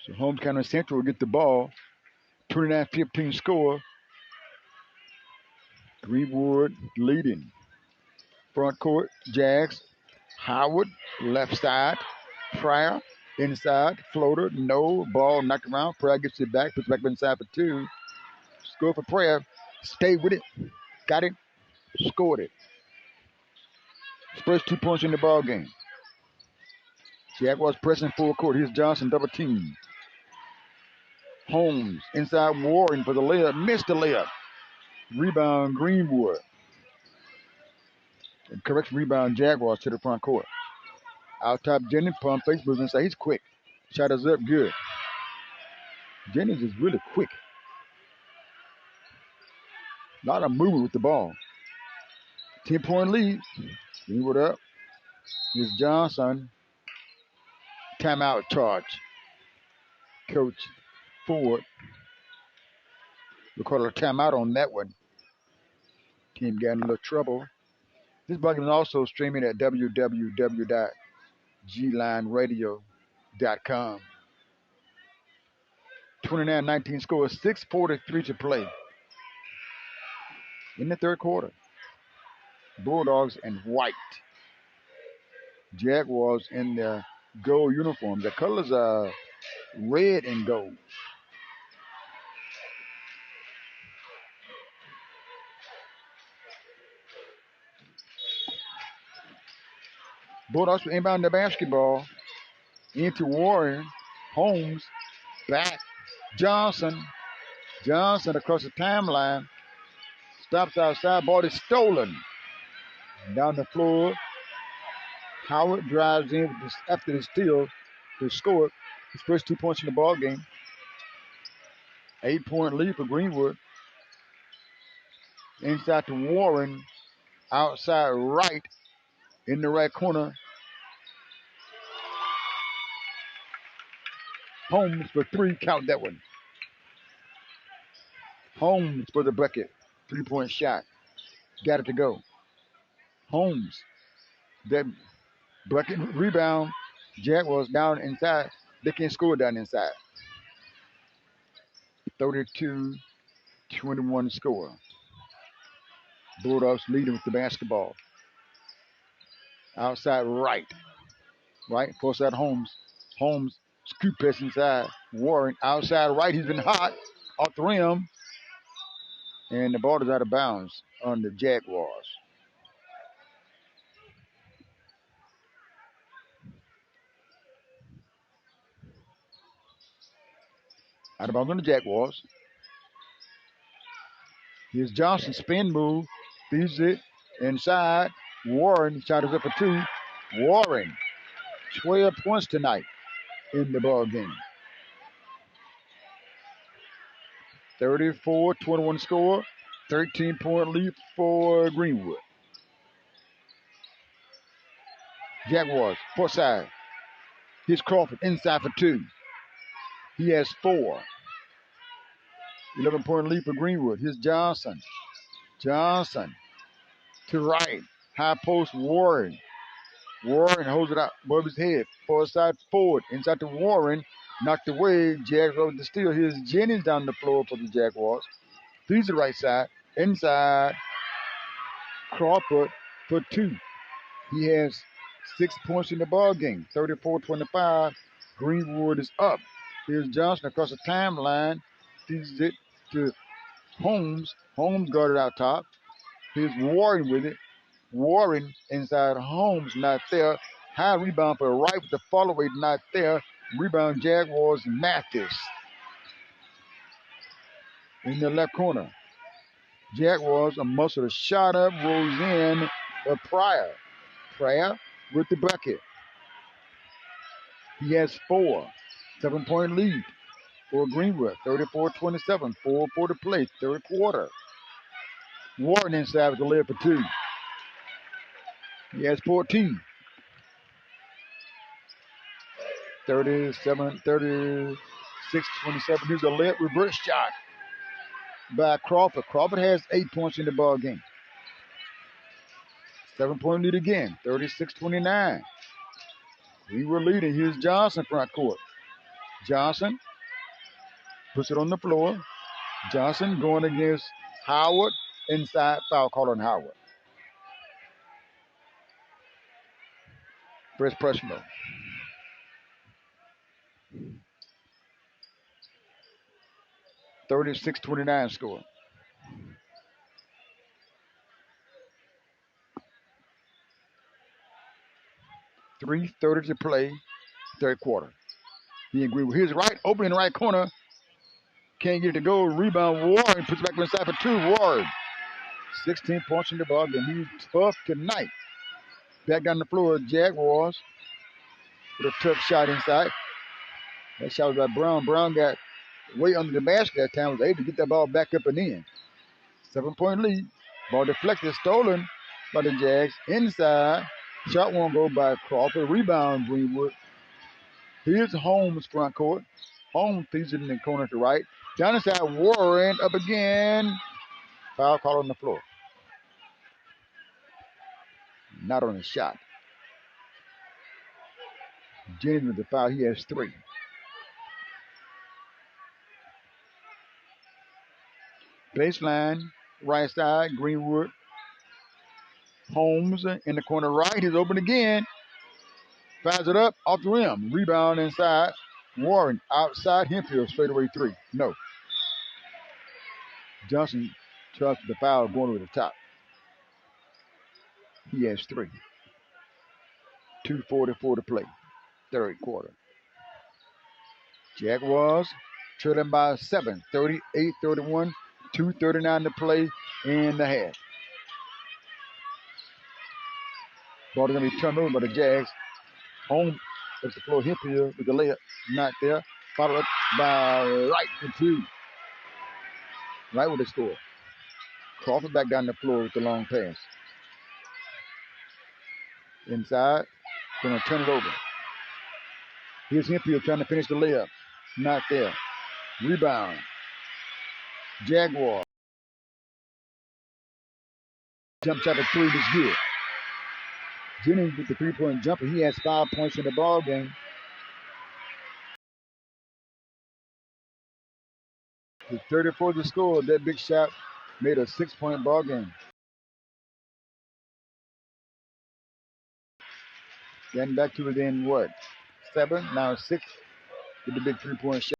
So Holmes County Central will get the ball. 29-15 score. Greenwood leading. Front court, Jags. Howard, left side. Pryor, inside. Floater, no. Ball knocked around. Pryor gets it back. Puts it back inside for two. Score for Pryor. Stay with it. Got it. Scored it. First 2 points in the ball game. Jaguars pressing full court. Here's Johnson, double team. Holmes, inside Warren for the layup. Missed the layup. Rebound, Greenwood. And correct rebound, Jaguars to the front court. Out top, Jennings, pump face, moves inside. He's quick. Shot is up, good. Jennings is really quick. A lot of movement with the ball. 10-point lead. Greenwood up. Here's Johnson. Timeout charge. Coach Ford. We call it a timeout on that one. Team got in a little trouble. This ball game is also streaming at www.glineradio.com. 29-19 score, 6:43 to play. In the third quarter. Bulldogs and white. Jaguars in their gold uniforms. The colors are red and gold. Bulldogs will inbound the basketball into Warren. Holmes back. Johnson across the timeline. Stops outside. Ball is stolen. Down the floor. Howard drives in after the steal to score his first 2 points in the ball game. 8-point lead for Greenwood. Inside to Warren. Outside right. In the right corner. Holmes for three. Count that one. Holmes for the bucket. 3-point shot. Got it to go. Holmes. That bucket rebound. Jaguars down inside. They can't score down inside. 32-21 score. Bulldogs leading with the basketball. Outside right. Right. Force out Holmes. Holmes. Scoop pass inside. Warren. Outside right. He's been hot. Off the rim. And the ball is out of bounds on the Jaguars. Out of bounds on the Jaguars. Here's Johnson. Spin move. Feeds it inside. Warren. Shot is up for two. Warren. 12 points tonight in the ball game. 34-21 score. 13-point lead for Greenwood. Jaguars, far side. Here's Crawford inside for two. He has 4. 11-point lead for Greenwood. Here's Johnson. Johnson to right. High post Warren. Warren holds it out above his head. Far side forward. Inside to Warren. Knocked away. Jags over the steal. Here's Jennings down the floor for the Jaguars. Feeds the right side. Inside. Crawford for 2. He has 6 points in the ball game. 34-25. Greenwood is up. Here's Johnson across the timeline. Feeds it to Holmes. Holmes guarded out top. Here's Warren with it. Warren inside Holmes, not there. High rebound for right with the follow away, not there. Rebound Jaguars, Mathis. In the left corner. Jaguars, a muscle shot up, rolls in for Pryor. Pryor with the bucket. He has 4. 7-point lead for Greenwood. 34-27. 4-4 to play. Third quarter. Warren inside with the layup for 2. He has 14. 37, 36, 27. Here's a layup reverse shot by Crawford. Crawford has 8 points in the ball game. 7-point lead again. 36-29. We were leading. Here's Johnson front court. Johnson puts it on the floor. Johnson going against Howard. inside, foul call on Howard. First personal. (36-29) score. 3:30 to play, third quarter. He agreed with his right, opening the right corner. Can't get it to go. Rebound, Warren puts it back inside for two. Warren, 16 points in the ball game. He's tough tonight. Back down the floor, Jaguars with a tough shot inside. That shot was by Brown. Brown got way under the basket that time, was able to get that ball back up and in. 7-point lead. Ball deflected, stolen by the Jags. Inside. Shot won't go by Crawford. Rebound, Greenwood. Here's Holmes front court. Holmes feeds it in the corner to right. Down inside, Warren up again. Foul call on the floor. Not on the shot. Jennings with the foul. He has 3. Baseline, right side, Greenwood. Holmes in the corner right. He's open again. Fires it up off the rim. Rebound inside. Warren outside. Hemphill straightaway 3. No. Johnson tries the foul going over the top. He has 3. 2:44 to play. Third quarter. Jaguars trailing by 7. 38-31. 2:39 to play in the half. Ball is going to be turned over by the Jags. Home at the floor. Hemphill with the layup. Not there. Followed up by Wright for 2. Right with the score. Crawford back down the floor with the long pass. Inside. Going to turn it over. Here's Hemphill trying to finish the layup. Not there. Rebound. Jaguar. Jump shot at 3 is good. Jennings with the 3-point jumper. He has 5 points in the ball game. With 34 to score, that big shot made a 6-point ball game. Getting back to within what? 7, now 6 with the big 3-point shot.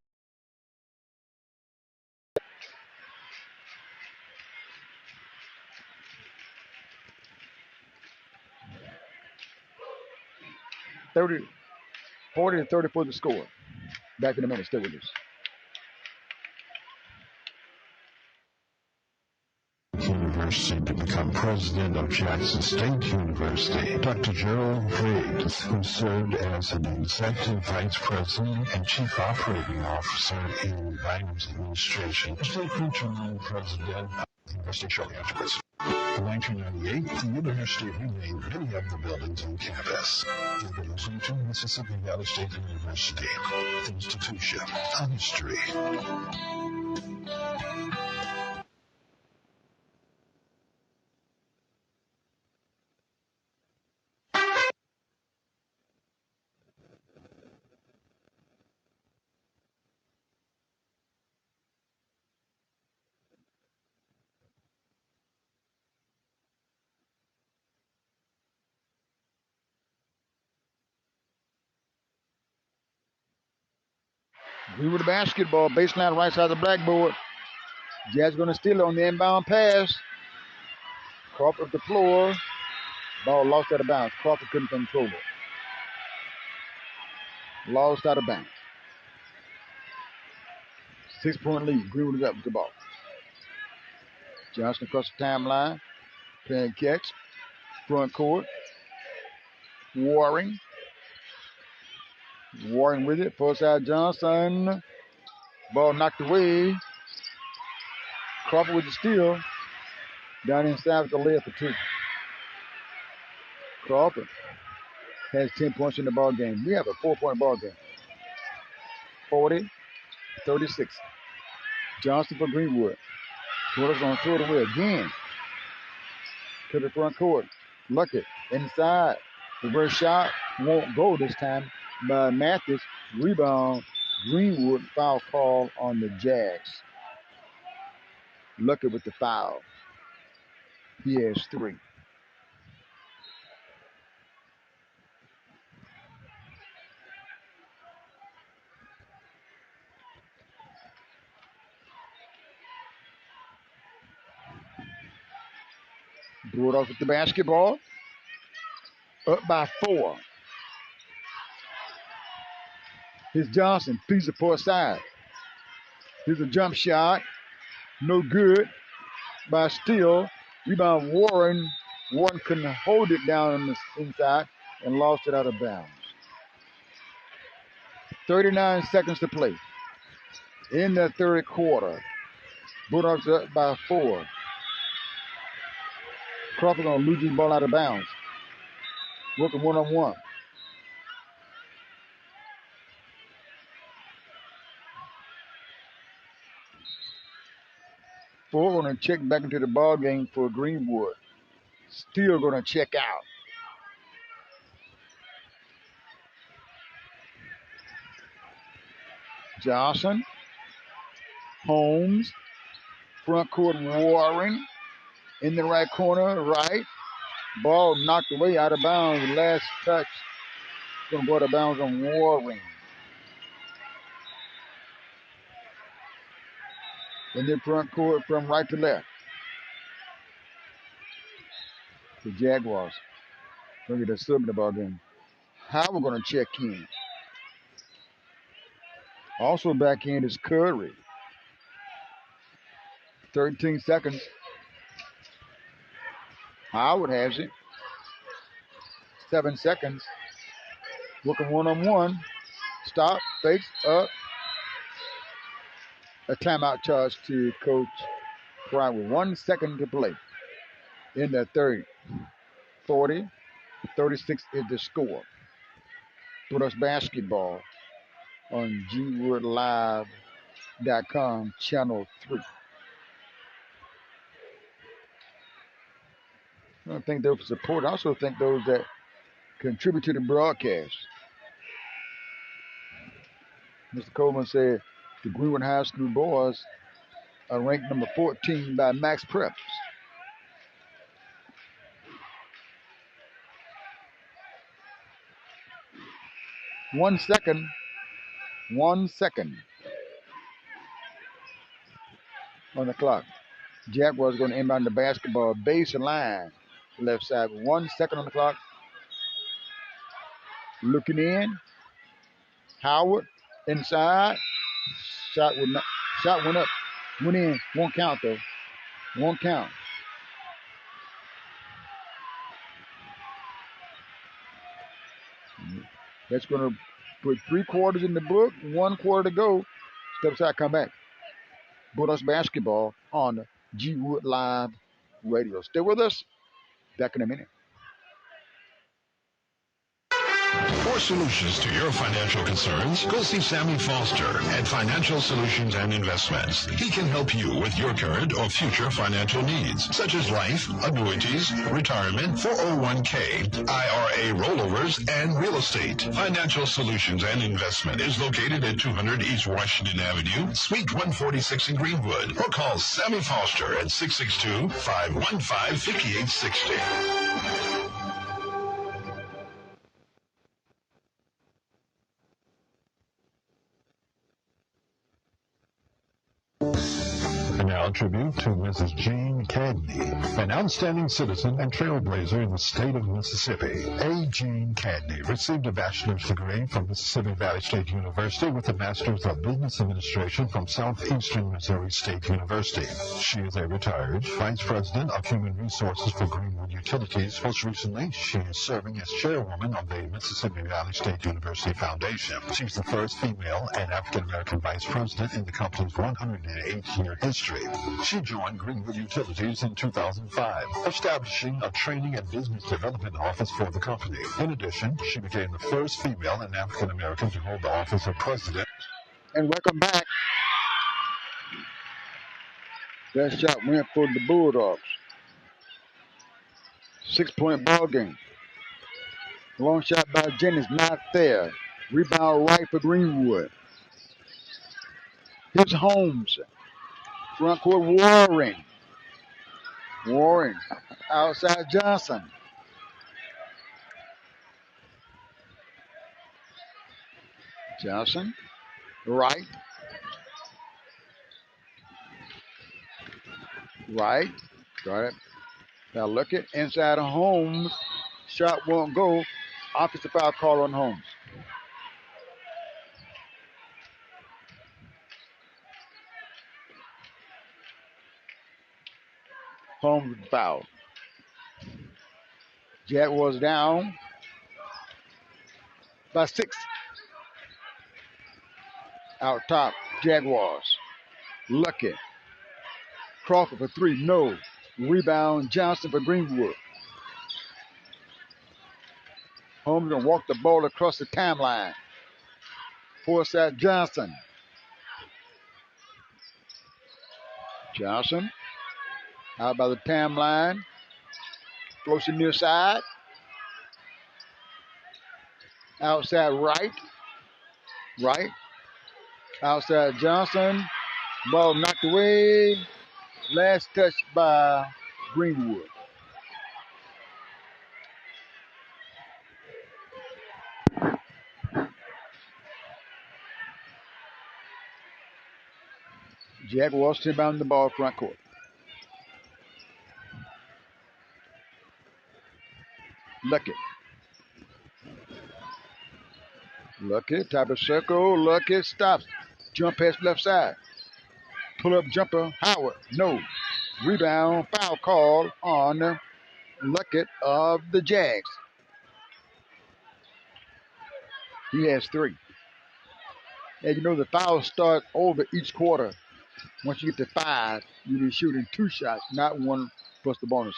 $40 to 34 to score. Back in a minute, stay with us. University to become president of Jackson State University. Dr. Gerald Briggs, who served as an executive vice president and chief operating officer in Biden's administration, was the interim president of the university shortly afterwards. In 1998, the university renamed many of the buildings on campus. You've been listening to Mississippi Valley State University, the institution of history. We with the basketball, baseline right side of the blackboard. Jazz going to steal it on the inbound pass. Crawford up the floor. Ball lost out of bounds. Crawford couldn't control it. Lost out of bounds. 6-point lead. Greenwood is up with the ball. Johnson across the timeline. Playing catch. Front court. Warring with it. Full side Johnson. Ball knocked away. Crawford with the steal. Down inside with the layup for 2. Crawford has 10 points in the ball game. We have a 4-point ball game. 40-36. Johnson for Greenwood. Porter's going to throw it away again. To the front court. Luckett inside. Reverse shot. Won't go this time by Mathis. Rebound. Greenwood. Foul call on the Jags. Luckett with the foul. He has 3. Bulldogs with the basketball. Up by 4. Here's Johnson. Piece of poor side. Here's a jump shot. No good. By Steele. Rebound Warren. Warren couldn't hold it down on the inside and lost it out of bounds. 39 seconds to play in the third quarter. Bulldogs up by 4. Crawford gonna lose his ball out of bounds. Working one-on-one. Ford gonna check back into the ball game for Greenwood. Still gonna check out. Johnson. Holmes. Front court Warren. In the right corner, right. Ball knocked away out of bounds. Last touch. Gonna go out of bounds on Warren. In the front court from right to left. The Jaguars. Look at the sub in the ball game. Howard gonna check in. Also back in is Curry. 13 seconds. Howard has it. 7 seconds. Working one-on-one. Stop. Fakes up. A timeout charge to Coach Pryor with 1 second to play in the third. 40-36 is the score. Bulldogs basketball on gwoodlive.com, channel 3. I don't think those support. I also think those that contribute to the broadcast. Mr. Coleman said the Greenwood High School boys are ranked number 14 by Max Preps. One second on the clock. Jaguars going to inbound the basketball baseline left side. 1 second on the clock. Looking in. Howard inside. Shot went up. Went in. Won't count though. Won't count. That's going to put 3 quarters in the book. 1 quarter to go. Step aside, come back. Bulldogs basketball on G Wood Live Radio. Stay with us. Back in a minute. For solutions to your financial concerns, go see Sammy Foster at Financial Solutions and Investments. He can help you with your current or future financial needs, such as life, annuities, retirement, 401k, IRA rollovers, and real estate. Financial Solutions and Investment is located at 200 East Washington Avenue, Suite 146 in Greenwood. Or call Sammy Foster at 662-515-5860. Now, tribute to Mrs. Jean Cadney, an outstanding citizen and trailblazer in the state of Mississippi. A. Jean Cadney received a bachelor's degree from Mississippi Valley State University with a master's of business administration from Southeastern Missouri State University. She is a retired vice president of human resources for Greenwood Utilities. Most recently, she is serving as chairwoman of the Mississippi Valley State University Foundation. She's the first female and African-American vice president in the company's 108-year history. She joined Greenwood Utilities in 2005, establishing a training and business development office for the company. In addition, she became the first female and African-American to hold the office of president. And welcome back. That shot went for the Bulldogs. 6-point ball game. Long shot by Jennings, not there. Rebound right for Greenwood. Here's Holmes. Front court Warren. Warren. Outside Johnson. Johnson. Right. Right. Got it. Now look at inside of Holmes. Shot won't go. Offensive foul call on Holmes. Holmes foul. Jaguars down by 6. Out top, Jaguars. Lucky. Crawford for 3. No. Rebound, Johnson for Greenwood. Holmes gonna walk the ball across the timeline. Forsyth Johnson. Johnson out by the timeline. Floating near side. Outside right. Right. Outside Johnson. Ball knocked away. Last touch by Greenwood. Jaguars inbound the ball front court. Lucky. Lucky, type of circle. Lucky stops. Jump pass left side. Pull up jumper. Howard. No. Rebound. Foul call on Lucky of the Jags. He has 3. And you know the fouls start over each quarter. Once you get to 5, you be shooting 2 shots, not 1 plus the bonus.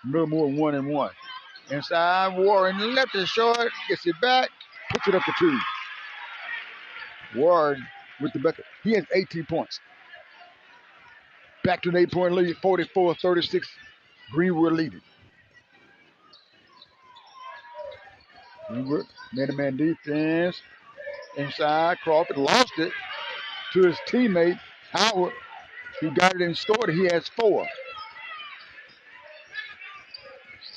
No more 1 and 1. Inside, Warren left it short, gets it back, puts it up to 2. Warren with the bucket. He has 18 points. Back to an 8-point lead, 44-36. Greenwood leading. Greenwood, man-to-man defense. Inside, Crawford lost it to his teammate, Howard, who got it and scored it. He has 4.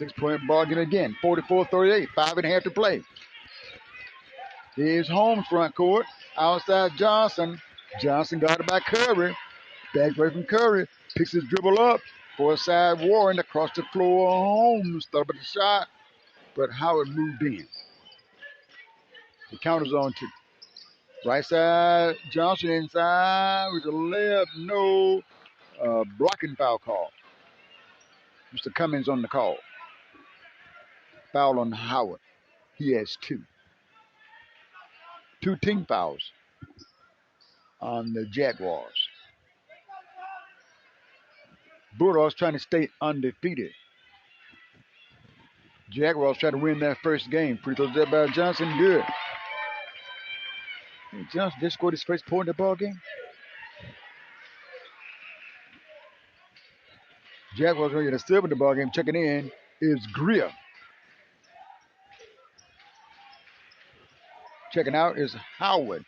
6-point ball game again, 44-38, 5.5 to play. Here's Holmes front court. Outside Johnson. Johnson got it by Curry. Back away from Curry. Picks his dribble up. Forsyth Warren across the floor. Holmes thought about the shot, but Howard moved in. The counter's on 2. Right side, Johnson inside with the left. No. Blocking foul call. Mr. Cummings on the call. Foul on Howard. He has 2. 2 team fouls on the Jaguars. Bulldogs trying to stay undefeated. Jaguars trying to win that first game. Free throws there by Johnson. Good. Hey, Johnson just scored his first point in the ball game. Jaguars going to get a 7 in the ball game. Checking in is Greer. Checking out is Howard.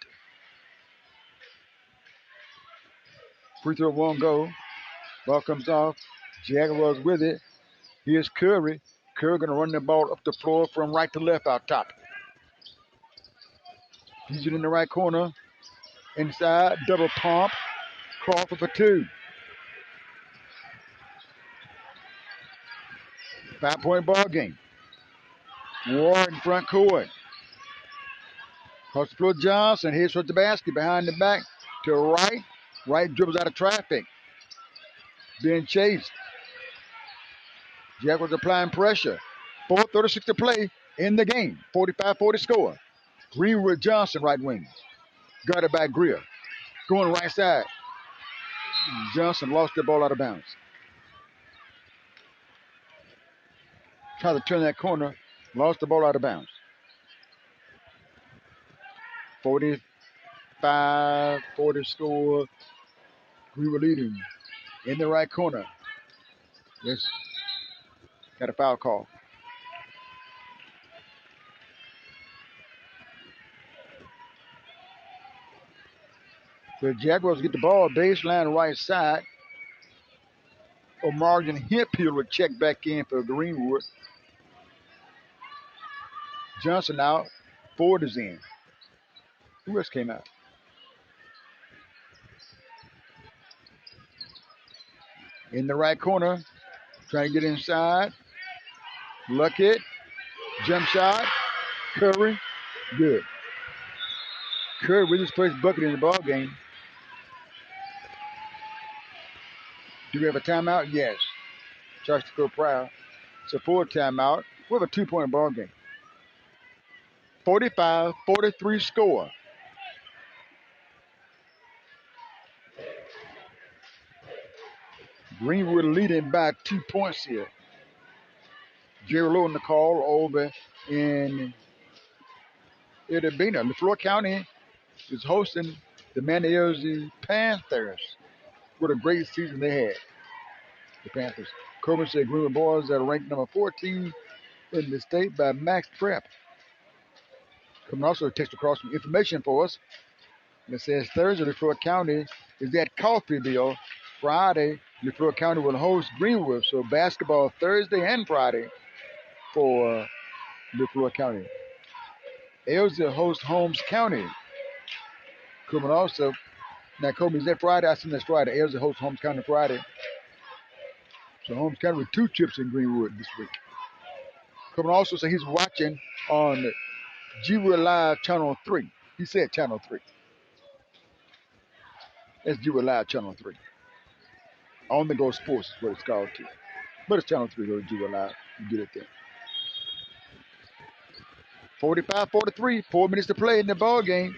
Free throw won't go. Ball comes off. Jaguars with it. Here's Curry. Curry going to run the ball up the floor from right to left out top. He's in the right corner. Inside, double pump. Crawford for 2. 5-point ball game. Warren front court. Across the floor, Johnson. Here's for the basket. Behind the back to right. Right dribbles out of traffic. Being chased. Jaguars applying pressure. 4:36 to play in the game. 45-40 score. Greenwood Johnson, right wing. Guarded by Greer. Going right side. Johnson lost the ball out of bounds. Tried to turn that corner. Lost the ball out of bounds. 45-40 score. Greenwood leading in the right corner. Yes. Got a foul call. The Jaguars get the ball baseline right side. Margin Hemphill would check back in for Greenwood. Johnson out. Ford is in. Who else came out? In the right corner. Trying to get inside. Luckett. Jump shot. Curry. Good. Curry with his first bucket in the ball game. Do we have a timeout? Yes. Charge to go proud. It's a 4 timeout. We have a 2-point ball game. 45-43 score. Greenwood leading by 2 points here. Jerry Lowe in the call over in Itabena. LeFleur County is hosting the Manatee Panthers. What a great season they had. The Panthers. Coleman said Greenwood boys are ranked number 14 in the state by Max Prep. Coleman also text across some information for us. It says Thursday, LeFleur County is at Coffeyville. Friday, LeFleur County will host Greenwood. So basketball Thursday and Friday for LeFleur County. Elza hosts Holmes County. Coleman also. Now, Coleman, is that Friday? I assume that's Friday. Elza hosts Holmes County Friday. So Holmes County with 2 trips in Greenwood this week. Coleman also said he's watching on G-World Live Channel 3. He said Channel 3. That's G-World Live Channel 3. On the Go Sports is what it's called too. But it's Channel 3, go to G-World Live. You get it there. 45-43, 4 minutes to play in the ball game.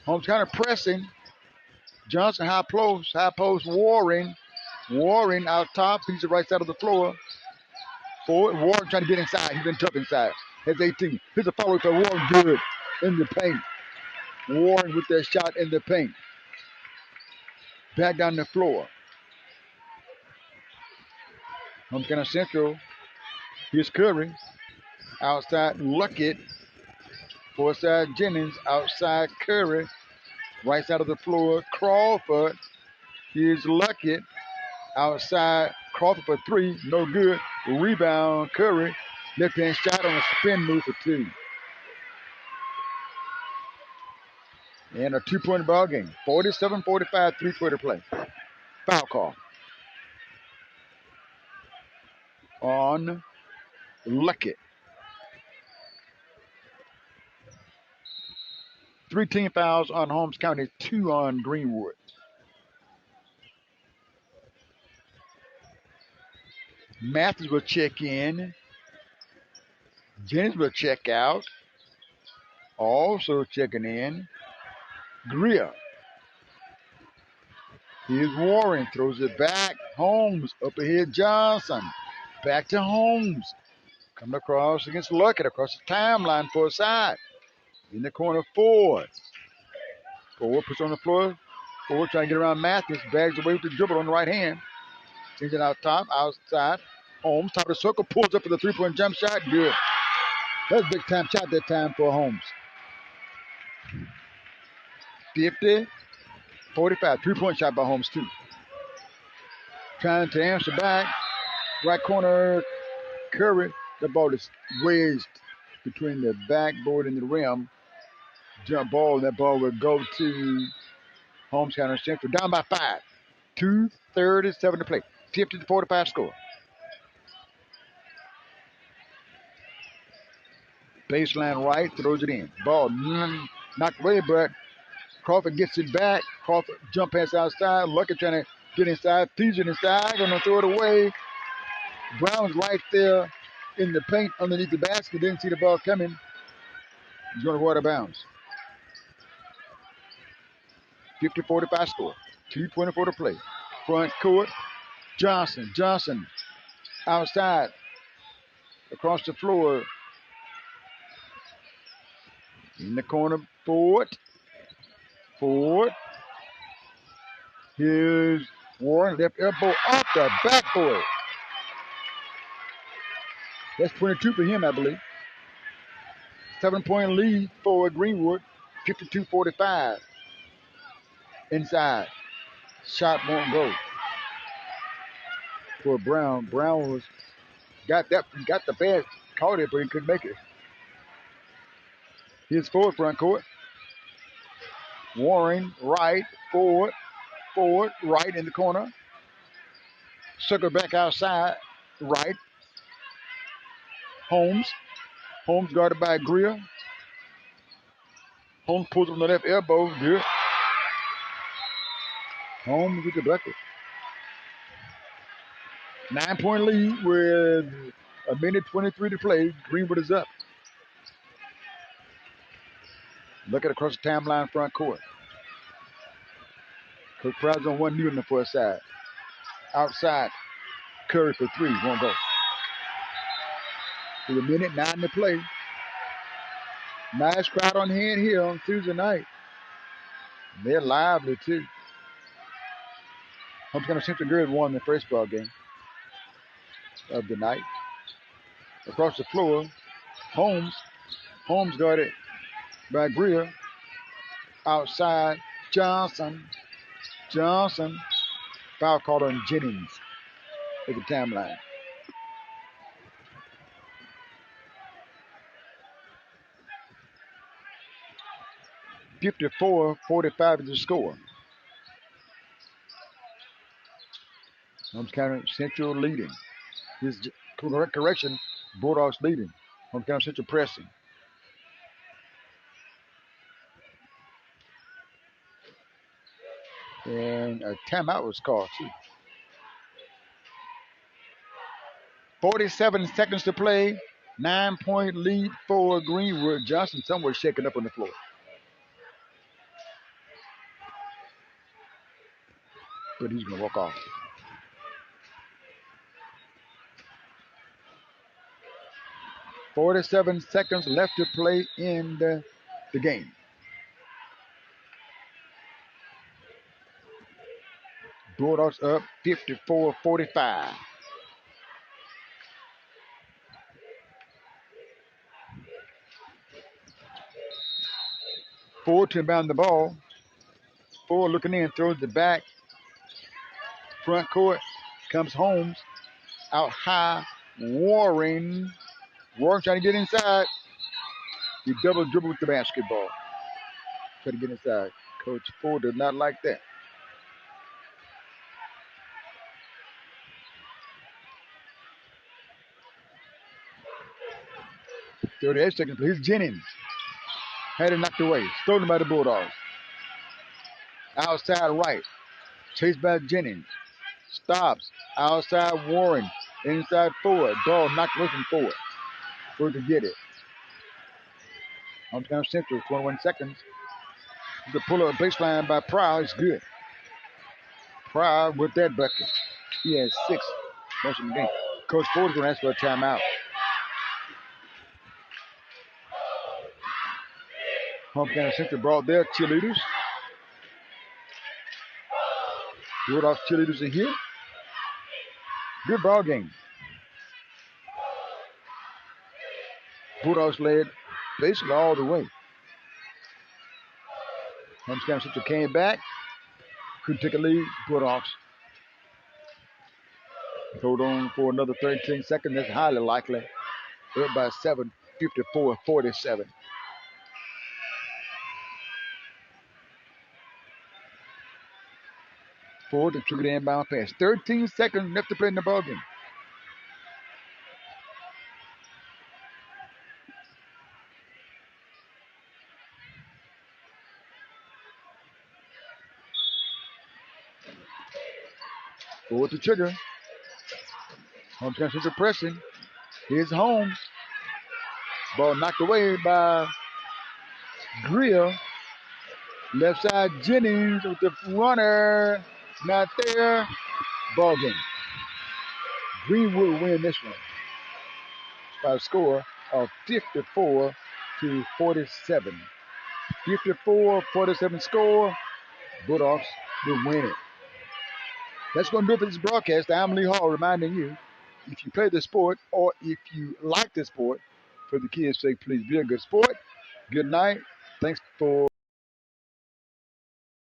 Holmes County pressing. Johnson high post, Warren. Warren out top, he's the right side of the floor. Forward, Warren trying to get inside. He's been tough inside. Has 18. Here's a follow for Warren, good in the paint. Warren with that shot in the paint. Back down the floor. Holmes County Central. Here's Curry. Outside Luckett. Four side Jennings. Outside Curry. Right side of the floor, Crawford. Here's Luckett. Outside Crawford for 3. No good. Rebound Curry. Left hand shot on a spin move for 2. And a 2-point ball game. 47-45, 3-quarter play. Foul call on Luckett. 3 team fouls on Holmes County, 2 on Greenwood. Mathis will check in. Jennings will check out. Also checking in. Greer. Here's Warren. Throws it back. Holmes. Up ahead Johnson. Back to Holmes. Coming across against Luckett. Across the timeline for a side. In the corner, Ford. Ford puts on the floor. Ford trying to get around Mathis. Bags away with the dribble on the right hand. Sends it out top. Outside. Holmes. Top of the circle. Pulls up for the 3-point jump shot. Good. That's a big time shot that time for Holmes. 50-45. 3-point shot by Holmes, too. Trying to answer back. Right corner, Curry. The ball is wedged between the backboard and the rim. Jump ball. That ball will go to Holmes County Central. Down by 5. 2:37 to play. 50-45 score. Baseline right. Throws it in. Ball knocked away, but Crawford gets it back. Crawford jump pass outside. Luckett trying to get inside. Feeds it inside. Gonna throw it away. Brown's right there in the paint underneath the basket. Didn't see the ball coming. He's gonna go out of bounds. 50-45 score. 2:24 to play. Front court. Johnson. Outside. Across the floor. In the corner. Ford. Here's Warren. Left elbow off the backboard. That's 22 for him, I believe. 7-point lead for Greenwood. 52-45. Inside. Shot won't go. for Brown. Brown got the pass, caught it, but he couldn't make it. Here's forward front court. Warren, right, forward, right in the corner. Circle back outside, right. Holmes guarded by Greer. Holmes pulls on the left elbow, good. Holmes with the bucket. 9-point lead with a minute 23 to play. Greenwood is up. Look at across the timeline front court. Coach Prowse on one knee on the first side. Outside, Curry for three, won't go. With a minute 9 to play. Nice crowd on hand here on Tuesday night. They're lively too. Holmes County Central Grid won the first ball game of the night. Across the floor, Holmes guarded by Greer. Outside, Johnson. Foul called on Jennings at the timeline. .54-45 is the score. Holmes County Central leading. This correction, Bulldogs leading. Holmes County Central pressing. And a timeout was called too. 47 seconds to play. 9-point lead for Greenwood. Johnson somewhere shaking up on the floor. But he's going to walk off. .47 seconds left to play in the game. Bulldogs up 54-45. Ford to inbound the ball. Ford looking in, throws it back. Front court comes Holmes. Out high, Warren trying to get inside. He double dribble with the basketball. Trying to get inside. Coach Ford does not like that. .38 seconds. Here's Jennings. Had it knocked away. Stolen by the Bulldogs. Outside right. Chased by Jennings. Stops. Outside Warren. Inside Ford. Ball knocked away from Ford. Ford to get it. Holmes County Central, 21 seconds. The pull-up baseline by Proud is good. Proud with that bucket. He has 6 most of the game. Coach Ford is going to ask for a timeout. Holmes County Central brought their cheerleaders. Bulldogs cheerleaders are here. Good ball game. Bulldogs led basically all the way. Holmes County Central came back. Couldn't take a lead. Bulldogs hold on for another 13 seconds. That's highly likely. They're up by 7, 54-47. Ford to trigger the inbound pass. 13 seconds left to play in the ballgame. Ford to trigger. Holmes County Central pressing. Here's Holmes. Ball knocked away by Greer. Left side Jennings with the runner. Not there. Ball game. Greenwood win this one by a score of 54-47. 54-47 score. Bulldogs will win it. That's going to do it for this broadcast. I'm Lee Hall reminding you, if you play the sport or if you like the sport, for the kids' sake, please be a good sport. Good night. Thanks for